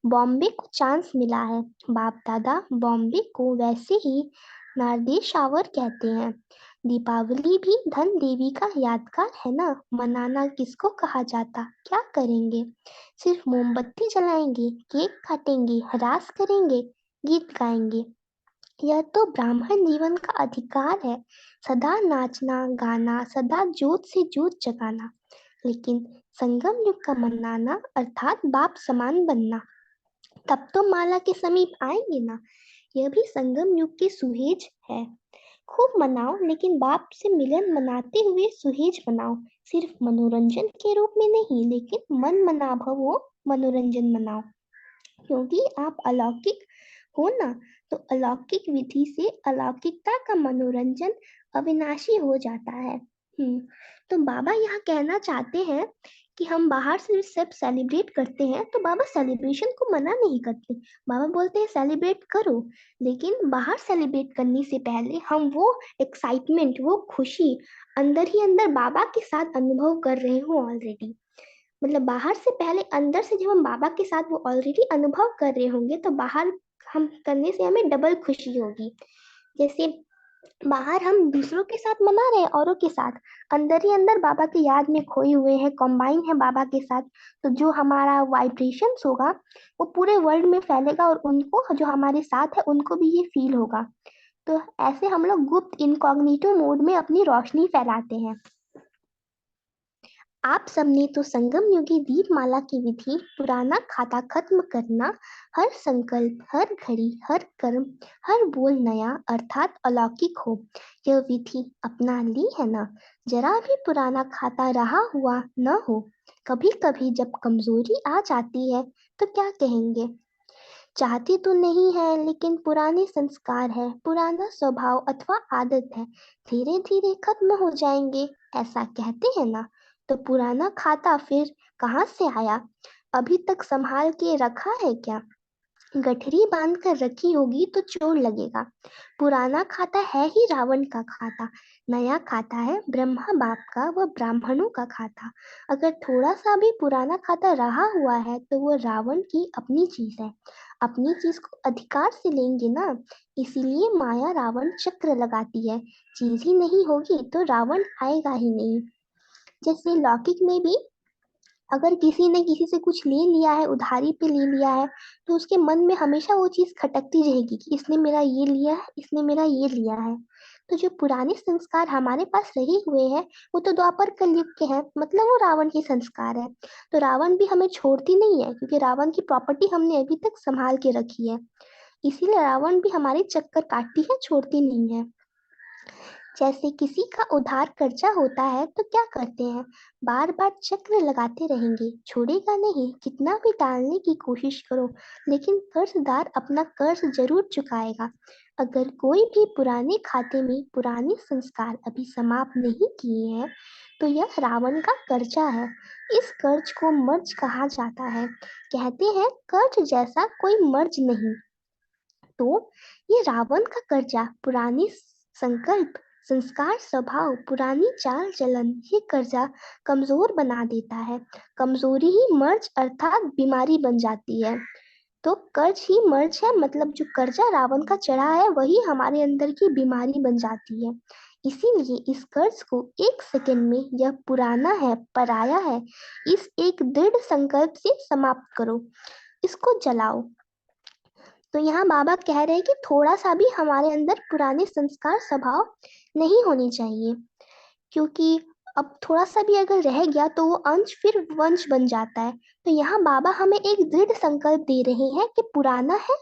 बॉम्बे को चांस मिला है। बाप दादा बॉम्बे को वैसे ही नारदेशावर कहते हैं। दीपावली भी धन देवी का यादगार है ना। मनाना किसको कहा जाता, क्या करेंगे? सिर्फ मोमबत्ती जलाएंगे, केक काटेंगे, रास करेंगे, गीत गाएंगे। यह तो ब्राह्मण जीवन का अधिकार है, सदा नाचना गाना, सदा जोत से जोत जगाना। लेकिन संगम युग का मनाना अर्थात बाप समान बनना, तब तो माला के समीप आएंगे ना। यह भी संगम युग की सुहेज है। खूब मनाओ, लेकिन बाप से मिलन मनाते हुए सुहेज मनाओ। सिर्फ मनोरंजन के रूप में नहीं, लेकिन मन मना भवो मनोरंजन मनाओ। क्योंकि आप अलौकिक हो ना, तो अलौकिक विधि से अलौकिकता का मनोरंजन अविनाशी हो जाता है। तो बाबा यहाँ कहना चाहते हैं कि हम बाहर से सब सेलिब्रेट करते हैं, तो बाबा सेलिब्रेशन को मना नहीं करते। बाबा बोलते हैं सेलिब्रेट करो, लेकिन बाहर सेलिब्रेट करने से पहले हम वो एक्साइटमेंट, वो खुशी अंदर ही अंदर बाबा के साथ अनुभव कर रहे हो ऑलरेडी। मतलब बाहर से पहले अंदर से जब हम बाबा के साथ वो ऑलरेडी अनुभव कर रहे होंगे, तो बाहर हम करने से हमें डबल खुशी होगी। जैसे बाहर हम दूसरों के साथ मना रहे हैं, औरों के साथ, अंदर ही अंदर बाबा की याद में खोए हुए हैं, कॉम्बाइन है बाबा के साथ। तो जो हमारा वाइब्रेशंस होगा वो पूरे वर्ल्ड में फैलेगा, और उनको जो हमारे साथ है उनको भी ये फील होगा। तो ऐसे हम लोग गुप्त इनकॉग्निटो मोड में अपनी रोशनी फैलाते हैं। आप सबने तो संगम युगी दीपमाला की विधि, पुराना खाता खत्म करना, हर संकल्प, हर घड़ी, हर कर्म, हर बोल नया अर्थात अलौकिक हो, यह विधि अपना ली है ना। जरा भी पुराना खाता रहा हुआ न हो। कभी कभी जब कमजोरी आ जाती है तो क्या कहेंगे? चाहती तो नहीं है, लेकिन पुराने संस्कार है, पुराना स्वभाव अथवा आदत है, धीरे धीरे खत्म हो जाएंगे, ऐसा कहते हैं ना। तो पुराना खाता फिर कहाँ से आया? अभी तक संभाल के रखा है क्या? गठरी बांध कर रखी होगी तो चोट लगेगा। पुराना खाता है ही रावण का खाता, नया खाता है ब्रह्मा बाप का व ब्राह्मणों का खाता। अगर थोड़ा सा भी पुराना खाता रहा हुआ है तो वो रावण की अपनी चीज है। अपनी चीज को अधिकार से लेंगे ना, इसीलिए माया रावण चक्र लगाती है। चीज ही नहीं होगी तो रावण आएगा ही नहीं। जैसे लौकिक में भी अगर किसी ने किसी से कुछ ले लिया है, उधारी पे ले लिया है, तो उसके मन में हमेशा वो चीज खटकती रहेगी कि इसने मेरा ये लिया है, इसने मेरा ये लिया है। तो जो पुराने संस्कार हमारे पास रहे हुए हैं वो तो द्वापर कलयुग के हैं, मतलब वो रावण के संस्कार है। तो रावण भी हमें छोड़ती नहीं है, क्योंकि रावण की प्रॉपर्टी हमने अभी तक संभाल के रखी है। इसीलिए रावण भी हमारे चक्कर काटती है, छोड़ती नहीं है। जैसे किसी का उधार कर्जा होता है तो क्या करते हैं? बार बार चक्र लगाते रहेंगे, छोड़ेगा नहीं, कितना भी टालने की कोशिश करो, लेकिन कर्जदार अपना कर्ज जरूर चुकाएगा। अगर कोई भी पुराने खाते में पुराने संस्कार अभी समाप्त नहीं किए हैं तो यह रावण का कर्जा है। इस कर्ज को मर्ज कहा जाता है। कहते हैं कर्ज जैसा कोई मर्ज नहीं। तो ये रावण का कर्जा, पुराने संकल्प, संस्कार, स्वभाव, पुरानी चाल चलन, ये कर्जा कमजोर बना देता है। कमजोरी ही मर्ज अर्थात बीमारी बन जाती है। तो कर्ज ही मर्ज है, मतलब जो कर्जा रावण का चढ़ा है वही हमारे अंदर की बीमारी बन जाती है। इसीलिए इस कर्ज को एक सेकंड में, यह पुराना है, पराया है, इस एक दृढ़ संकल्प से समाप्त करो, इसको जलाओ। तो यहाँ बाबा कह रहे हैं कि थोड़ा सा भी हमारे अंदर पुराने संस्कार, स्वभाव नहीं होनी चाहिए, क्योंकि अब थोड़ा सा भी अगर रह गया तो वो अंश फिर वंश बन जाता है। तो यहाँ बाबा हमें एक दृढ़ संकल्प दे रहे हैं कि पुराना है,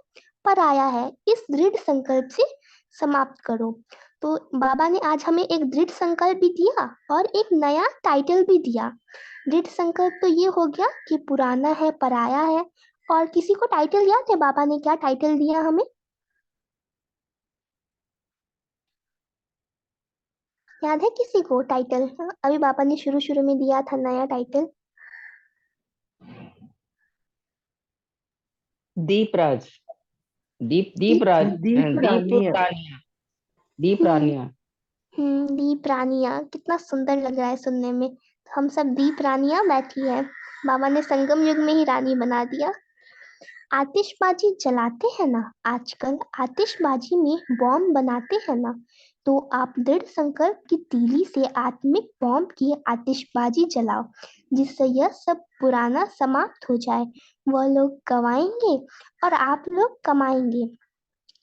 पराया है, इस दृढ़ संकल्प से समाप्त करो। तो बाबा ने आज हमें एक दृढ़ संकल्प भी दिया और एक नया टाइटल भी दिया। दृढ़ संकल्प तो ये हो गया कि पुराना है, पराया है। और किसी को टाइटल याद है बाबा ने क्या टाइटल दिया हमें? याद है किसी को टाइटल? हाँ, अभी बाबा ने शुरू शुरू में दिया था नया टाइटल। दीपराज दीपराज दीप रानिया। दीप रानिया। दीप रानिया कितना सुंदर लग रहा है सुनने में। हम सब दीप रानियां बैठी है। बाबा ने संगम युग में ही रानी बना दिया। आतिशबाजी जलाते हैं ना, आजकल आतिशबाजी में बॉम्ब बनाते हैं ना, तो आप दृढ़ संकल्प की तीली से आत्मिक बॉम्ब की आतिशबाजी जलाओ, जिससे यह सब पुराना समाप्त हो जाए। वह लोग गवाएंगे और आप लोग कमाएंगे।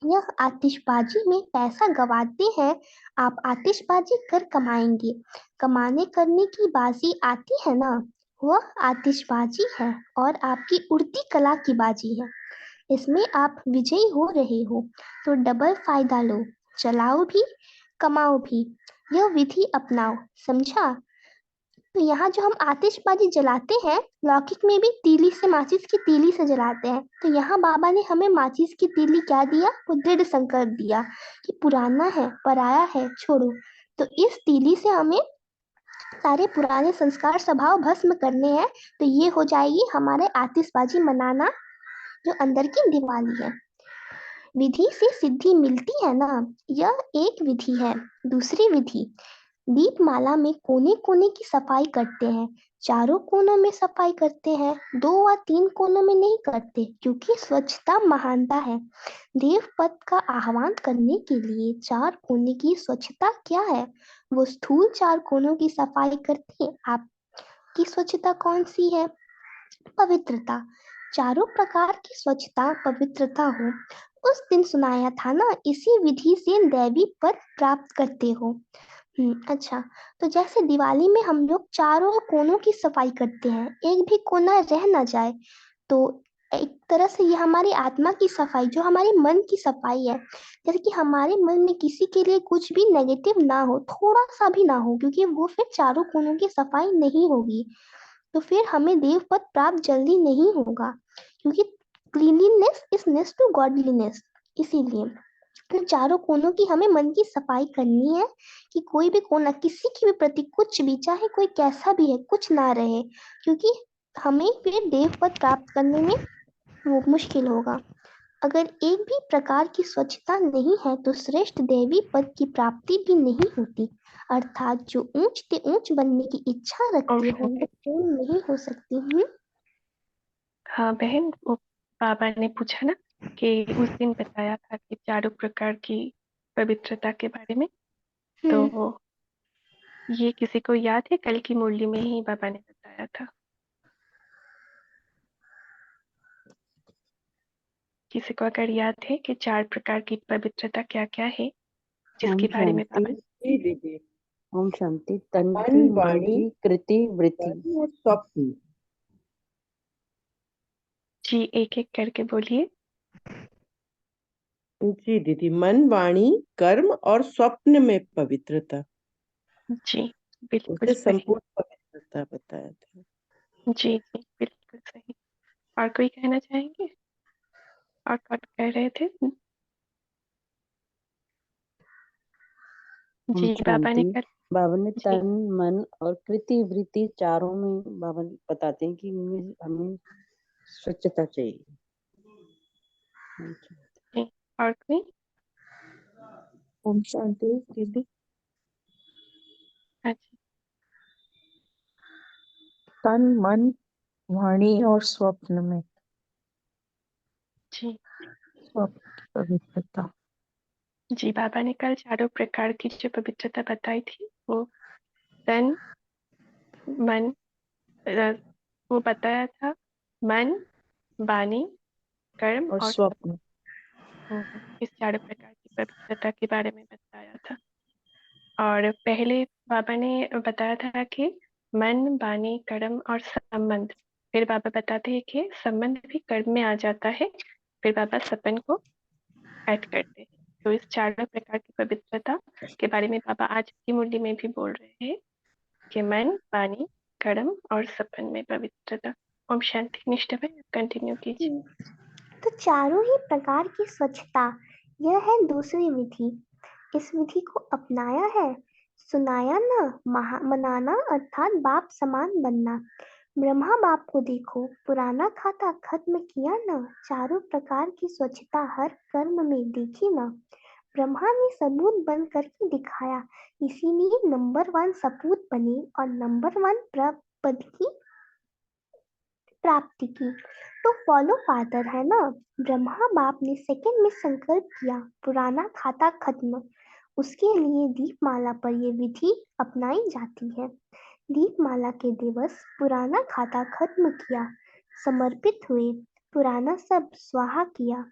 यह आतिशबाजी में पैसा गवाते हैं, आप आतिशबाजी कर कमाएंगे। कमाने करने की बाजी आती है ना, वह आतिशबाजी है और आपकी उड़ती कला की बाजी है। इसमें आप विजयी हो रहे हो, तो डबल फायदा लो, चलाओ भी कमाओ भी। यह विधि अपनाओ, समझा? तो यहाँ जो हम आतिशबाजी जलाते हैं, लौकिक में भी तीली से, माचिस की तीली से जलाते हैं। तो यहाँ बाबा ने हमें माचिस की तीली क्या दिया? वो दृढ़ संकल्प दिया कि पुराना है, पराया है, छोड़ो। तो इस तीली से हमें सारे पुराने संस्कार स्वभाव भस्म करने हैं। तो ये हो जाएगी हमारे आतिशबाजी मनाना, जो अंदर की दिवाली है। विधि से सिद्धि मिलती है ना, यह एक विधि है। दूसरी विधि, दीपमाला में कोने कोने की सफाई करते हैं, चारों कोनों में सफाई करते हैं, 2 व 3 कोनों में नहीं करते, क्योंकि स्वच्छता महानता है। देव पद का आह्वान करने के लिए 4 कोने की स्वच्छता क्या है? वो स्थूल 4 कोनों की सफाई करते हैं। आपकी स्वच्छता कौन सी है? पवित्रता। चारों प्रकार की स्वच्छता पवित्रता हो। उस दिन सुनाया था ना, इसी विधि से दैवी पद प्राप्त करते हो। अच्छा, तो जैसे दिवाली में हम लोग चारों कोनों की सफाई करते हैं, एक भी कोना रह ना जाए, तो एक तरह से ये हमारी आत्मा की सफाई, जो हमारे मन की सफाई है। जैसे कि हमारे मन में किसी के लिए कुछ भी नेगेटिव ना हो, थोड़ा सा भी ना हो, क्योंकि वो फिर चारों कोनों की सफाई नहीं होगी, तो फिर हमें देव पद प्राप्त जल्दी नहीं होगा, क्योंकि cleanliness is next to godliness. इसीलिए तो चारों कोनों की हमें मन की सफाई करनी है, कि कोई भी कोना किसी की भी प्रति कुछ भी, चाहे कोई कैसा भी है, कुछ ना रहे, क्योंकि हमें फिर देव पद प्राप्त करने में वो मुश्किल होगा। अगर एक भी प्रकार की स्वच्छता नहीं है, तो श्रेष्ठ देवी पद की प्राप्ति भी नहीं होती। अर्थात जो ऊंच से ऊंच बनने की इच्छा रखते हो, वो पूर्ण नहीं हो सकती। हाँ बहन, वो बाबा ने पूछा ना कि उस दिन बताया था कि चारों प्रकार की पवित्रता के बारे में, तो ये किसी को याद है? कल की मुरली में ही बाबा ने बताया था। किसी को अगर याद है कि 4 प्रकार की पवित्रता क्या क्या है, जिसके ओम बारे में शांति। बाबा जी दीदी। ओम शांति। तन मन, की वाणी, मन की कृति वृत्ति। कर्म और स्वप्न। जी एक एक करके बोलिए। जी दीदी, मन, वाणी, कर्म और स्वप्न में पवित्रता, जी बिल्कुल उसे सही। संपूर्ण पवित्रता बताया था। जी जी बिल्कुल सही। और कोई कहना चाहेंगे? और कौन कह रहे थे? ओम जी बाबा ने शांति। कर बाबा ने जी तन मन और कृति वृत्ति चारों में बाबा बताते हैं कि हमें स्वच्छता चाहिए। ओम शांति। जी। और कोई? ओम शांति दीदी। अच्छा तन मन वाणी और स्वप्न में जी स्वप्न की पवित्रता। जी बाबा ने कल चारों प्रकार की जो पवित्रता बताई थी, वो तन मन, वो बताया था, मन, वाणी, कर्म और और स्वप्न। इस 4 प्रकार की पवित्रता के बारे में बताया था। और पहले बाबा ने बताया था कि मन, वाणी, कर्म और संबंध। फिर बाबा बताते हैं कि संबंध भी कर्म में आ जाता है, फिर बाबा सपन को ऐड करते हैं। तो इस 4 प्रकार की पवित्रता के बारे में बाबा आज की मुरली में भी बोल रहे हैं कि मन, वाणी, कर्म और सपन में पवित्रता। ओम शांति। निष्ठा भाई कंटिन्यू कीजिए। तो चारों ही प्रकार की स्वच्छता, यह है दूसरी विधि। इस विधि को अपनाया है, सुनाया ना, मनाना अर्थात बाप समान बनना। ब्रह्मा बाप को देखो, पुराना खाता खत्म किया ना, चारों प्रकार की स्वच्छता हर कर्म में देखी ना। ब्रह्मा ने सबूत बन करके दिखाया, इसीलिए नंबर 1 सपूत बने और नंबर 1 पद की प्राप्ति की। तो फॉलो फादर है ना। ब्रह्मा बाप ने सेकंड में संकल्प किया, पुराना खाता खत्म। उसके लिए दीपमाला पर यह विधि अपनाई जाती है। दीपमाला के दिवस पुराना खाता खत्म किया, समर्पित हुए, पुराना सब स्वाहा किया।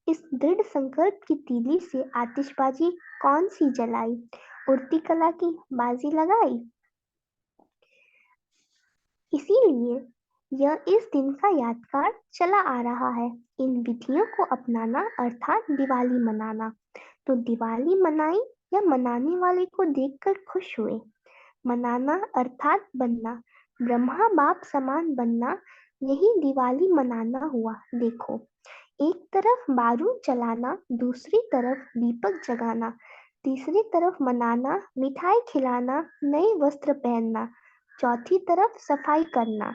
इस दृढ़ संकल्प की तीली से आतिशबाजी कौन सी जलाई, उड़ती कला की बाजी लगाई। इसीलिए यह इस दिन का यादगार चला आ रहा है। इन विधियों को अपनाना अर्थात दिवाली मनाना। तो दिवाली मनाई या मनाने वाले को देखकर खुश हुए। मनाना अर्थात बनना, ब्रह्मा बाप समान बनना, यही दिवाली मनाना हुआ। देखो, एक तरफ बारूद जलाना, दूसरी तरफ दीपक जगाना, तीसरी तरफ मनाना, मिठाई खिलाना, नए वस्त्र पहनना, चौथी तरफ सफाई करना।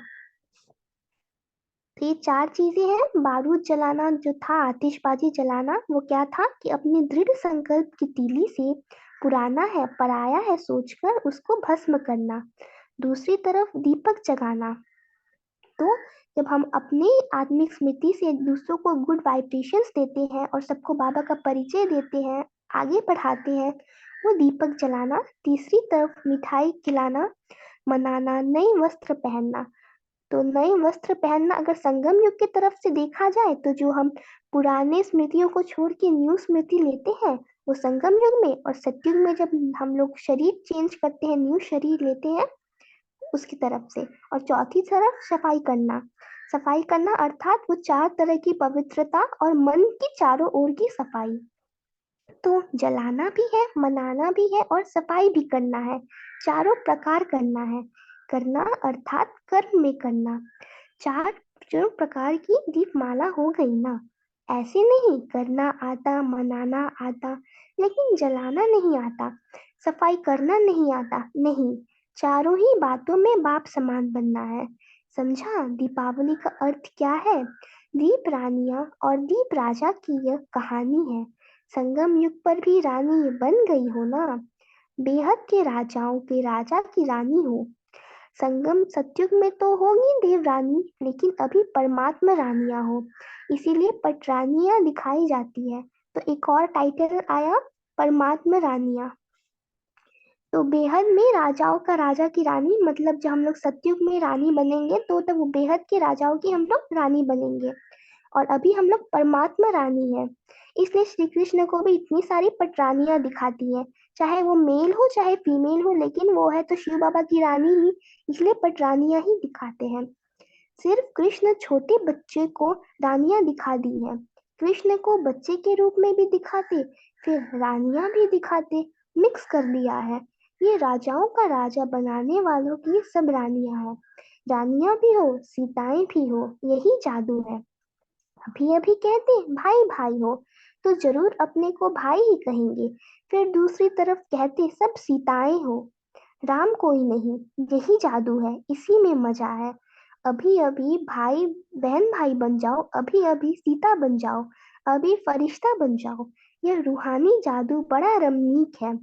तो ये 4 चीजें हैं। बारूद जलाना जो था, आतिशबाजी जलाना, वो क्या था कि अपने दृढ़ संकल्प की तीली से पुराना है, पराया है सोचकर उसको भस्म करना। दूसरी तरफ दीपक जगाना, तो जब हम अपने आत्मिक स्मृति से दूसरों को गुड वाइब्रेशंस देते हैं और सबको बाबा का परिचय देते हैं, आगे बढ़ाते हैं, वो दीपक जलाना। तीसरी तरफ मिठाई खिलाना, मनाना, नए वस्त्र पहनना। तो नए वस्त्र पहनना अगर संगम युग की तरफ से देखा जाए तो जो हम पुराने स्मृतियों को छोड़ के न्यू स्मृति लेते हैं वो संगम युग में, और सतयुग में जब हम लोग शरीर चेंज करते हैं, न्यू शरीर लेते हैं उसकी तरफ से। और चौथी तरफ सफाई करना। सफाई करना अर्थात वो 4 तरह की पवित्रता और मन की चारों ओर की सफाई। तो जलाना भी है, मनाना भी है और सफाई भी करना है, चारों प्रकार करना है। करना अर्थात कर्म में करना। 4 जो प्रकार की दीपमाला हो गई ना। ऐसे नहीं करना आता, मनाना आता, लेकिन जलाना नहीं आता, सफाई करना नहीं आता, नहीं, चारों ही बातों में बाप समान बनना है। समझा दीपावली का अर्थ क्या है? दीप रानियां और दीप राजा की यह कहानी है। संगम युग पर भी रानी बन गई हो ना, बेहद के राजाओं के राजा की रानी हो। संगम सतयुग में तो होगी देव रानी, लेकिन अभी परमात्मा रानियां हो, इसीलिए पटरानियां दिखाई जाती है। तो एक और टाइटल आया, परमात्मा रानियां। तो बेहद में राजाओं का राजा की रानी, मतलब जब हम लोग सतयुग में रानी बनेंगे तो तब वो बेहद के राजाओं की हम लोग रानी बनेंगे, और अभी हम लोग परमात्मा रानी है। इसलिए श्री कृष्ण को भी इतनी सारी पटरानियां दिखाती है, चाहे वो मेल हो चाहे फीमेल हो, लेकिन वो है तो शिव बाबा की रानी ही, इसलिए पटरानियां ही दिखाते हैं। सिर्फ कृष्ण छोटे बच्चे को रानियां दिखा दी है, कृष्ण को बच्चे के रूप में भी दिखाते, फिर रानियां भी दिखाते, मिक्स कर दिया है। ये राजाओं का राजा बनाने वालों की सब रानियां हैं, रानियां भी हो सीताएं भी हो, यही जादू है। अभी अभी कहते भाई भाई हो तो जरूर अपने को भाई ही कहेंगे, फिर दूसरी तरफ कहते सब सीताएं हो, राम कोई नहीं, यही जादू है, इसी में मजा है। अभी अभी भाई बहन भाई बन जाओ, अभी अभी सीता बन जाओ, अभी फरिश्ता बन जाओ। यह रूहानी जादू बड़ा रमणीक है।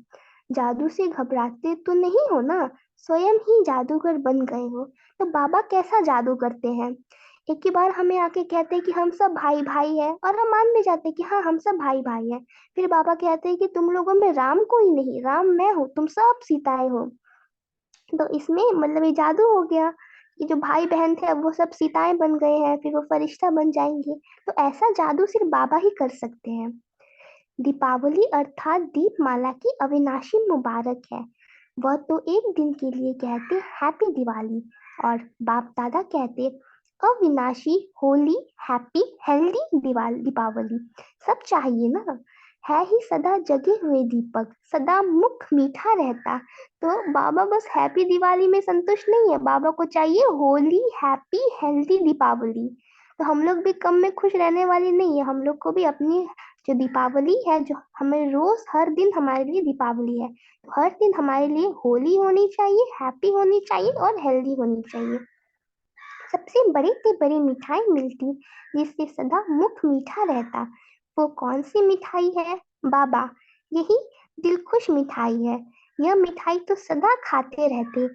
जादू से घबराते तो नहीं हो ना, स्वयं ही जादूगर बन गए हो। तो बाबा कैसा जादू करते हैं? एक ही बार हमें आके कहते हैं कि हम सब भाई भाई हैं, और हम मान भी जाते हैं कि हाँ हम सब भाई भाई हैं। फिर बाबा कहते हैं कि तुम लोगों में राम कोई नहीं, राम मैं हूँ, तुम सब सीताएं हो। तो इसमें मतलब ये जादू हो गया कि जो भाई बहन थे अब वो सब सीताएं बन गए हैं, फिर वो फरिश्ता बन जाएंगे। तो ऐसा जादू सिर्फ बाबा ही कर सकते हैं। दीपावली अर्थात दीपमाला की अविनाशी मुबारक है। वह तो एक दिन के लिए कहते हैप्पी दिवाली, और बाप दादा कहते अविनाशी होली हैप्पी हेल्दी दीपावली। सब चाहिए ना, है ही सदा जगे हुए दीपक, सदा मुख मीठा रहता। तो बाबा बस हैप्पी दिवाली में संतुष्ट नहीं है, बाबा को चाहिए होली हैप्पी हेल्दी दीपावली। तो हम लोग भी कम में खुश रहने वाले नहीं है, हम लोग को भी अपनी जो दीपावली है, जो हमें रोज हर दिन हमारे लिए दीपावली है, तो हर दिन हमारे लिए होली होनी चाहिए, हैप्पी होनी चाहिए और हेल्दी होनी चाहिए। सबसे बड़ी से बड़ी मिठाई मिलती जिससे सदा मुख मीठा रहता। वो कौन सी मिठाई है बाबा? यही दिलखुश मिठाई है। यह मिठाई तो सदा खाते रहते।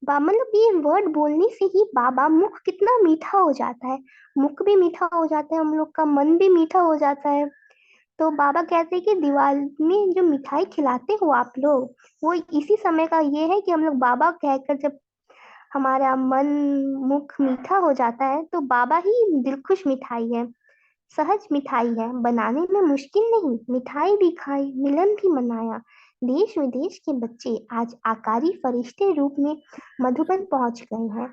मतलब ये वर्ड बोलने से ही बाबा मुख कितना मीठा हो जाता है। मुख भी मीठा हो जाता है, हम लोग का मन भी मीठा हो जाता है। तो बाबा कहते हैं कि दिवाली में जो मिठाई खिलाते हो आप लोग, वो इसी समय का ये है कि हम लोग बाबा कहकर जब हमारा मन मुख मीठा हो जाता है तो बाबा ही दिलखुश मिठाई है, सहज मिठाई है, बनाने में मुश्किल नहीं। मिठाई भी खाई, मिलन भी मनाया। देश विदेश के बच्चे आज आकारी फरिश्ते रूप में मधुबन पहुंच गए हैं।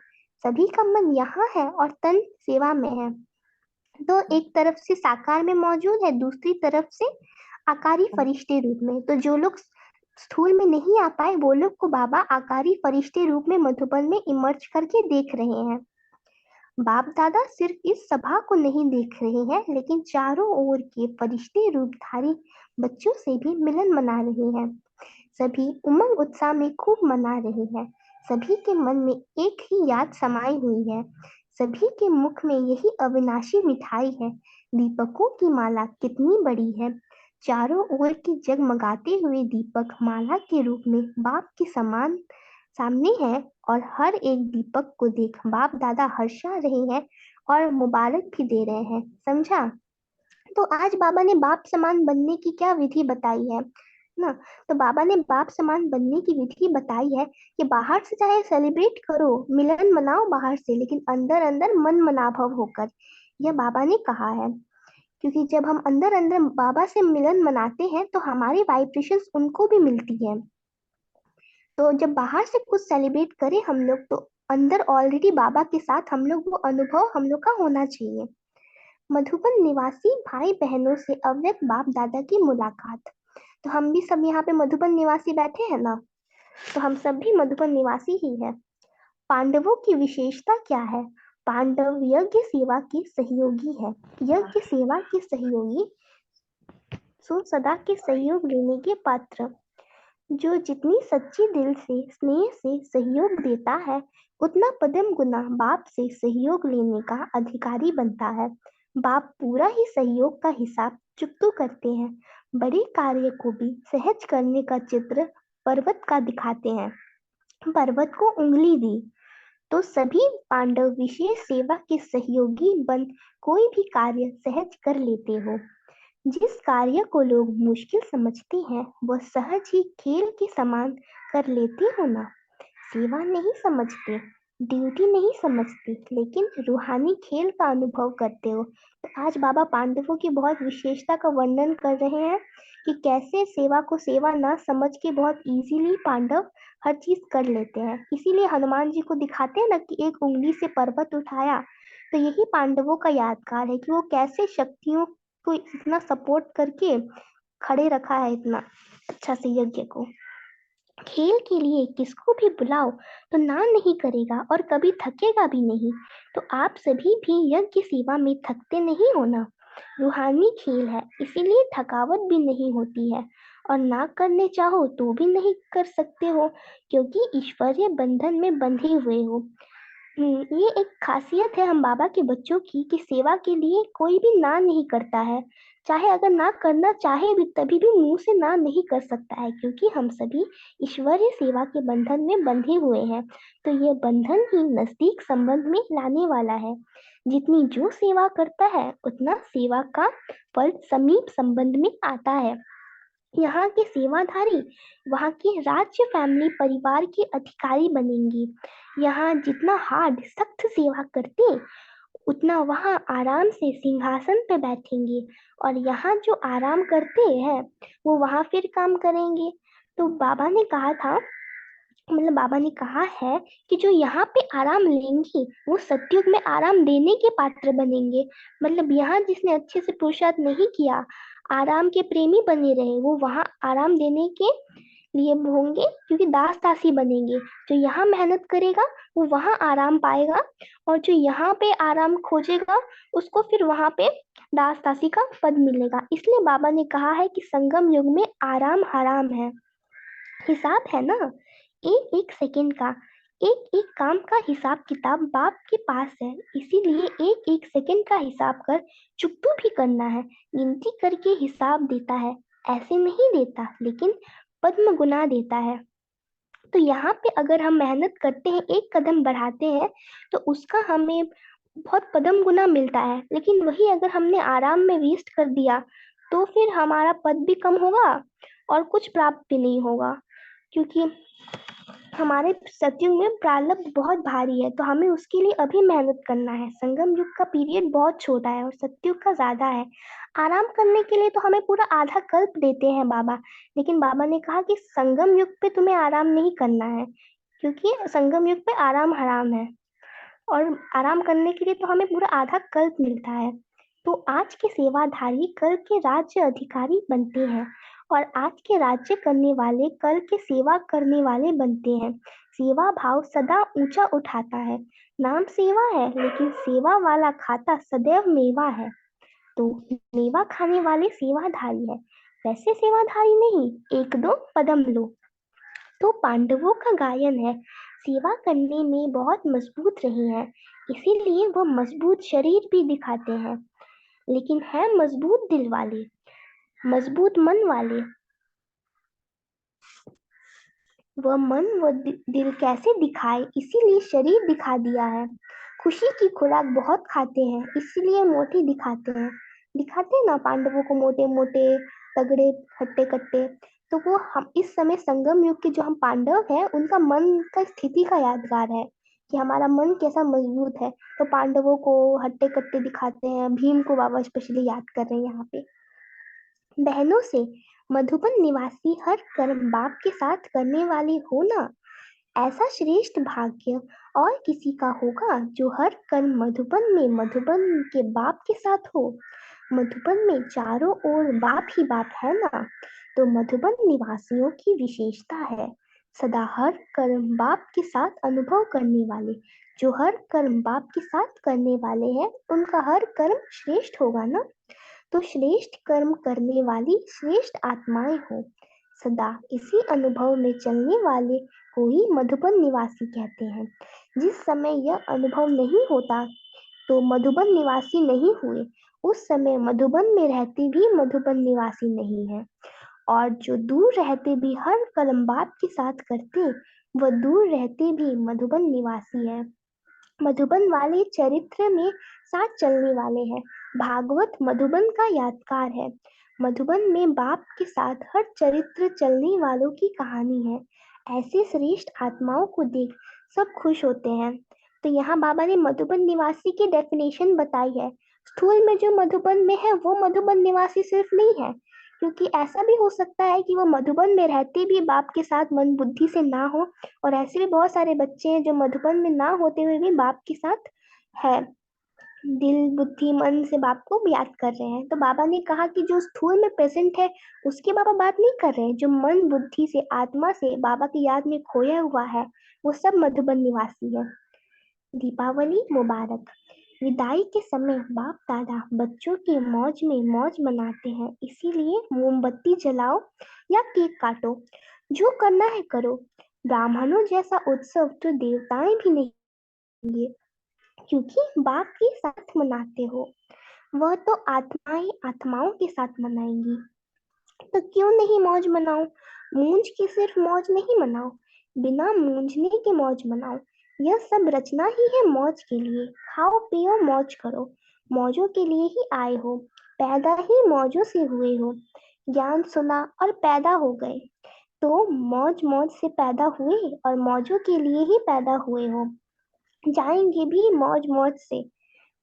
सभी का मन यहाँ है और तन सेवा में है। तो एक तरफ से साकार में मौजूद है, दूसरी तरफ से आकारी फरिश्ते रूप में। तो जो लोग स्थूल में नहीं आ पाए वो लोग को बाबा आकारी फरिश्ते रूप में मधुबन में इमर्ज करके देख रहे हैं। बाप दादा सिर्फ इस सभा को नहीं देख रहे हैं, लेकिन चारों ओर के फरिश्ते रूपधारी बच्चों से भी मिलन मना रहे हैं। सभी उमंग उत्साह में खूब मना रहे हैं। सभी के मन में एक ही याद समाई हुई है। सभी के मुख में यही अविनाशी मिठाई है। दीपकों की माला कितनी बड़ी है। चारों ओर के जगमगाते हुए दीपक माला के रूप में बाप के समान सामने है और हर एक दीपक को देख बाप दादा हर्षा रहे हैं और मुबारक भी दे रहे हैं। समझा? तो आज बाबा ने बाप समान बनने की क्या विधि बताई है ना। तो बाबा ने बाप समान बनने की विधि बताई है कि बाहर से चाहे सेलिब्रेट करो, मिलन मनाओ बाहर से, लेकिन अंदर अंदर मन मनाभव होकर, यह बाबा ने कहा है। क्योंकि जब हम अंदर अंदर बाबा से मिलन मनाते हैं तो हमारी वाइब्रेशंस उनको भी मिलती है। तो जब बाहर से कुछ सेलिब्रेट करें हम लोग तो अंदर ऑलरेडी बाबा के साथ हम लोग वो अनुभव हम लोग का होना चाहिए। मधुबन निवासी भाई बहनों से अव्यक्त बाप दादा की मुलाकात। तो हम भी सब यहाँ पे मधुबन निवासी बैठे हैं ना, तो हम सब भी मधुबन निवासी ही है। पांडवों की विशेषता क्या है? पांडव यज्ञ सेवा के सहयोगी है। यज्ञ सेवा के सहयोगी सो सदा के सहयोग लेने के पात्र। जो जितनी सच्ची दिल से स्नेह से सहयोग देता है उतना पदम गुना बाप से सहयोग लेने का अधिकारी बनता है। बाप पूरा ही सहयोग का हिसाब चुकतू करते हैं। बड़े कार्य को भी सहज करने का चित्र पर्वत का दिखाते हैं। पर्वत को उंगली दी तो सभी पांडव विशेष सेवा के सहयोगी बन कोई भी कार्य सहज कर लेते हो। जिस कार्य को लोग मुश्किल समझते हैं वह सहज ही खेल के समान कर लेते हो ना। सेवा नहीं समझते, ड्यूटी नहीं समझते, लेकिन रूहानी खेल का अनुभव करते हो। तो आज बाबा पांडवों की बहुत विशेषता का वर्णन कर रहे हैं कि कैसे सेवा को सेवा ना समझ के बहुत इजीली पांडव हर चीज कर लेते हैं। इसीलिए हनुमान जी को दिखाते हैं ना कि एक उंगली से पर्वत उठाया, तो यही पांडवों का यादगार है कि वो कैसे शक्तियों को इतना सपोर्ट करके खड़े रखा है इतना अच्छा से यज्ञ को। खेल के लिए किसको भी बुलाओ तो ना नहीं करेगा और कभी थकेगा भी नहीं। तो आप सभी भी यज्ञ सेवा में थकते नहीं हो ना। रूहानी खेल है इसीलिए थकावट भी नहीं होती है, और ना करने चाहो तो भी नहीं कर सकते हो क्योंकि ईश्वरीय बंधन में बंधे हुए हो। ये एक खासियत है हम बाबा के बच्चों की कि सेवा के लिए कोई भी ना नहीं करता है। चाहे अगर ना करना चाहे भी तभी भी मुंह से ना नहीं कर सकता है क्योंकि हम सभी ईश्वरीय सेवा के बंधन में बंधे हुए हैं। तो ये बंधन ही नजदीक संबंध में लाने वाला है। जितनी जो सेवा करता है उतना सेवा का फल समीप संबंध में आता है। यहाँ के सेवाधारी वहाँ के राज्य फैमिली परिवार के अधिकारी बनेंगे। यहाँ जितना हार्ड सख्त सेवा करते उतना वहाँ आराम से सिंहासन पे बैठेंगे, और यहाँ जो आराम करते हैं वो वहाँ फिर काम करेंगे। तो बाबा ने कहा था, मतलब बाबा ने कहा है कि जो यहाँ पे आराम लेंगे वो सतयुग में आराम देने के पात्र बनेंगे। मतलब यहाँ जिसने अच्छे से पुरुषार्थ नहीं किया, आराम के प्रेमी बने रहे, वो वहाँ आराम देने के लिए होंगे क्योंकि दास दासी बनेंगे। जो यहाँ मेहनत करेगा वो वहाँ आराम पाएगा, और जो यहाँ पे आराम खोजेगा उसको फिर वहाँ पे दास दासी का पद मिलेगा। इसलिए बाबा ने कहा है कि संगम युग में आराम हराम है। हिसाब है ना, एक एक सेकंड का, एक एक काम का हिसाब किताब बाप के पास है, इसीलिए एक एक सेकंड का हिसाब कर चुप्पू भी करना है, गिनती करके हिसाब देता है, ऐसे नहीं देता लेकिन पद्म गुना देता है। तो यहाँ पे अगर हम मेहनत करते हैं, एक कदम बढ़ाते हैं, तो उसका हमें बहुत पद्म गुना मिलता है। लेकिन वही अगर हमने आराम में वेस्ट कर दिया तो फिर हमारा पद भी कम होगा और कुछ प्राप्त भी नहीं होगा, क्योंकि हमारे सतयुग में प्रारब्ध बहुत भारी है, तो हमें उसके लिए अभी मेहनत करना है। संगम युग का पीरियड बहुत छोटा है और सतयुग का ज्यादा है। आराम करने के लिए तो हमें पूरा आधा कल्प देते हैं बाबा, लेकिन बाबा ने कहा कि संगम युग पे तुम्हें आराम नहीं करना है, क्योंकि संगम युग पे आराम हराम है और आराम करने के लिए तो हमें पूरा आधा कल्प मिलता है। तो आज के सेवाधारी कल के राज्य अधिकारी बनते हैं और आज के राज्य करने वाले कल के सेवा करने वाले बनते हैं। सेवा भाव सदा ऊंचा उठाता है। नाम सेवा है लेकिन सेवा वाला खाता सदैव मेवा है। तो मेवा खाने वाले सेवाधारी है, वैसे सेवाधारी नहीं, एक दो पदम लो। तो पांडवों का गायन है, सेवा करने में बहुत मजबूत रहे हैं, इसीलिए वो मजबूत शरीर भी दिखाते हैं, लेकिन है मजबूत दिल वाले, मजबूत मन वाले। वह मन व दिल कैसे दिखाए, इसीलिए शरीर दिखा दिया है। खुशी की खुराक बहुत खाते हैं, इसीलिए मोटे दिखाते हैं। दिखाते ना पांडवों को मोटे मोटे तगड़े हट्टे कट्टे, तो वो हम इस समय संगम युग के जो हम पांडव हैं उनका मन का स्थिति का यादगार है कि हमारा मन कैसा मजबूत है। तो पांडवों को हट्टे कट्टे दिखाते हैं, भीम को बाबा स्पेशली याद कर रहे हैं यहाँ पे। बहनों से मधुबन निवासी हर कर्म बाप के साथ करने वाले हो ना, ऐसा श्रेष्ठ भाग्य और किसी का होगा जो हर कर्म मधुबन में मधुबन के बाप के साथ हो। मधुबन में चारों ओर बाप ही बाप है ना, तो मधुबन निवासियों की विशेषता है सदा हर कर्म बाप के साथ अनुभव करने वाले। जो हर कर्म बाप के साथ करने वाले हैं उनका हर कर्म श्रेष्ठ होगा ना, तो श्रेष्ठ कर्म करने वाली श्रेष्ठ आत्माएं हो। सदा इसी अनुभव में चलने वाले को ही मधुबन निवासी कहते हैं। जिस समय यह अनुभव नहीं होता तो मधुबन निवासी नहीं हुए, उस समय मधुबन में रहते भी मधुबन निवासी नहीं है। और जो दूर रहते भी हर कर्म बाप के साथ करते, वह दूर रहते भी मधुबन निवासी है। मधुबन वाले चरित्र में साथ चलने वाले हैं। भागवत मधुबन का यादगार है। मधुबन में बाप के साथ हर चरित्र चलने वालों की कहानी है। ऐसे श्रेष्ठ आत्माओं को देख सब खुश होते हैं। तो यहाँ बाबा ने मधुबन निवासी की डेफिनेशन बताई है। स्थूल में जो मधुबन में है वो मधुबन निवासी सिर्फ नहीं है, क्योंकि ऐसा भी हो सकता है कि वो मधुबन में रहते भी बाप के साथ मन बुद्धि से ना हो, और ऐसे भी बहुत सारे बच्चे हैं जो मधुबन में ना होते हुए भी बाप के साथ है, दिल बुद्धि मन से बाप को याद कर रहे हैं। तो बाबा ने कहा कि जो स्थूल में प्रेजेंट है उसकी बाबा बात नहीं कर रहे हैं, जो मन बुद्धि से आत्मा से बाबा की याद में खोया हुआ है वो सब मधुबन निवासी है। दीपावली मुबारक। विदाई के समय बाप दादा बच्चों के मौज में मौज मनाते हैं, इसीलिए मोमबत्ती जलाओ या केक काटो, जो करना है करो। ब्राह्मणों जैसा उत्सव तो देवताएं भी नहीं करेंगे, क्योंकि बाप के साथ मनाते हो। वह तो आत्माएं आत्माओं के साथ मनाएंगी, तो क्यों नहीं मौज मनाओ। मूंज की सिर्फ मौज नहीं मनाओ, बिना मूंझने के मौज मनाओ। यह सब रचना ही है मौज के लिए। खाओ पियो मौज करो, मौजों के लिए ही आए हो, पैदा ही मौजों से हुए हो। ज्ञान सुना और पैदा हो गए, तो मौज मौज से पैदा हुए और मौजों के लिए ही पैदा हुए हो। जाएंगे भी मौज मौज से,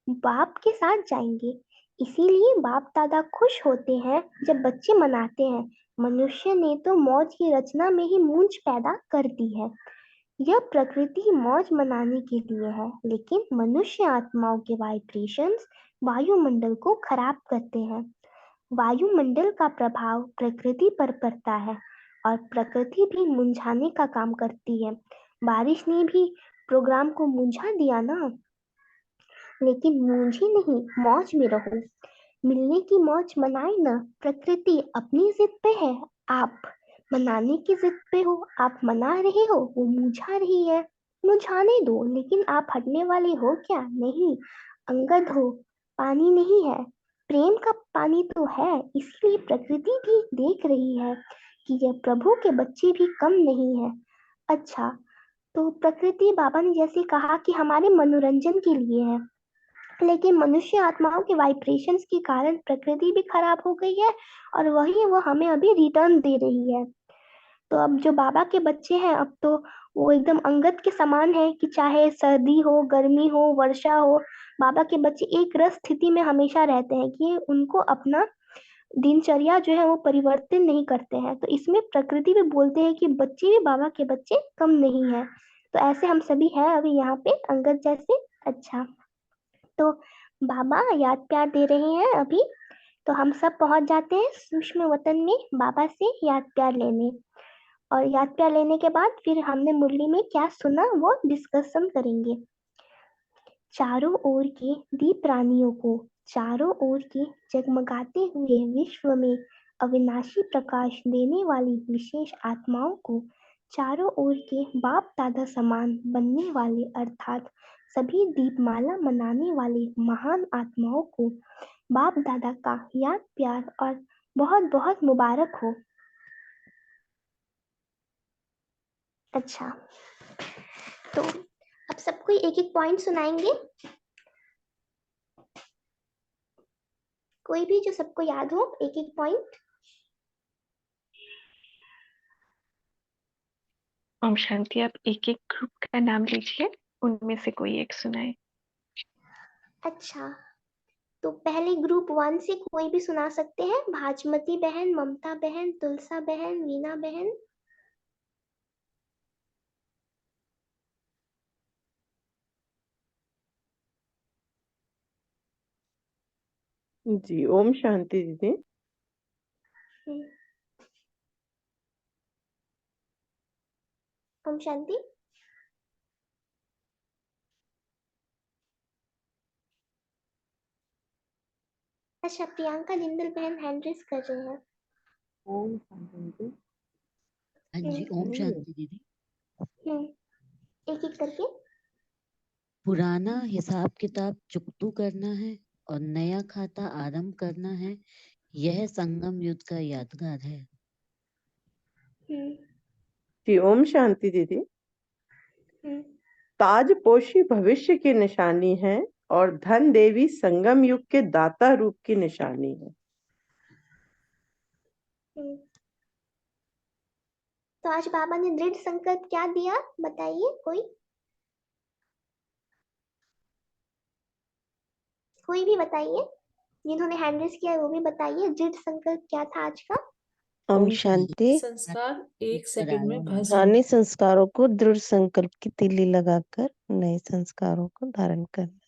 बाप के साथ जाएंगे। इसीलिए बाप दादा खुश होते हैं जब बच्चे मनाते हैं। मनुष्य ने तो मौज की रचना में ही मूंज पैदा कर दी है। यह प्रकृति मौज मनाने के लिए है, लेकिन मनुष्य आत्माओं के वाइब्रेशंस वायुमंडल को खराब करते हैं। वायुमंडल का प्रभाव प्रकृति पर पड़ता है और प्रकृति भी मुंझाने का काम करती है। बारिश ने भी प्रोग्राम को मुंझा दिया ना, लेकिन मूंझे नहीं, मौज में रहो। मिलने की मौज मनाए ना, प्रकृति अपनी जिद पे है, आप मनाने की जिद पे हो। आप मना रहे हो, वो मुंझा रही है। मुझाने दो, लेकिन आप हटने वाले हो क्या? नहीं, अंगद हो, पानी नहीं है, प्रेम का पानी तो है। इसलिए प्रकृति भी देख रही है कि यह प्रभु के बच्चे भी कम नहीं है। अच्छा, तो प्रकृति बाबा ने जैसे कहा कि हमारे मनोरंजन के लिए है, लेकिन मनुष्य आत्माओं के वाइब्रेशंस के कारण प्रकृति भी खराब हो गई है, और वही वो हमें अभी रिटर्न दे रही है। तो अब जो बाबा के बच्चे हैं, अब तो वो एकदम अंगद के समान है कि चाहे सर्दी हो, गर्मी हो, वर्षा हो, बाबा के बच्चे एक रस स्थिति में हमेशा रहते हैं कि उनको अपना दिनचर्या जो है वो परिवर्तन नहीं करते हैं। तो इसमें प्रकृति भी बोलते हैं कि बच्चे भी बाबा के बच्चे कम नहीं है। तो ऐसे हम सभी हैं अभी यहाँ पे अंगद जैसे। अच्छा, तो बाबा याद प्यार दे रहे हैं अभी, तो हम सब पहुंच जाते हैं सूक्ष्म वतन में बाबा से याद प्यार लेने। और याद प्यार लेने के बाद फिर हमने मुरली में क्या सुना वो डिस्कशन करेंगे। चारों ओर के दीप रानियों को, चारों ओर के जगमगाते हुए विश्व में अविनाशी प्रकाश देने वाली विशेष आत्माओं को, चारों ओर के बाप दादा समान बनने वाले अर्थात सभी दीपमाला मनाने वाले महान आत्माओं को बाप दादा का याद प्यार और बहुत बहुत मुबारक हो। अच्छा, तो अब सबको एक एक पॉइंट सुनाएंगे, कोई भी जो सबको याद हो एक एक पॉइंट। ओम शांति। आप एक एक ग्रुप का नाम लीजिए, उनमें से कोई एक सुनाए। अच्छा, तो पहले ग्रुप 1 से कोई भी सुना सकते हैं। भाजमती बहन, ममता बहन, तुलसा बहन, वीना बहन। जी, ओम शांति दीदी। ओम शांति। अच्छा, प्रियंका जिंदल बहन हैंड रेस कर रहे हैं। ओम शांति। हाँ जी, ओम शांति दीदी। एक एक करके। पुराना हिसाब किताब चुकतू करना है और नया खाता आरंभ करना है, यह संगम युद्ध का यादगार है। जी, ओम शांति दीदी। ताजपोशी भविष्य की निशानी है और धन देवी संगम युग के दाता रूप की निशानी है। तो आज बाबा ने दृढ़ संकल्प क्या दिया, बताइए कोई भी बताइए। जिन्होंने हैंड रेस किया है वो भी बताइए, दृढ़ संकल्प क्या था आज का। ओम शांति। संस्कार 1 सेकंड में भस्म। पुराने संस्कारों को दृढ़ संकल्प की तीली लगाकर नए संस्कारों को धारण करना।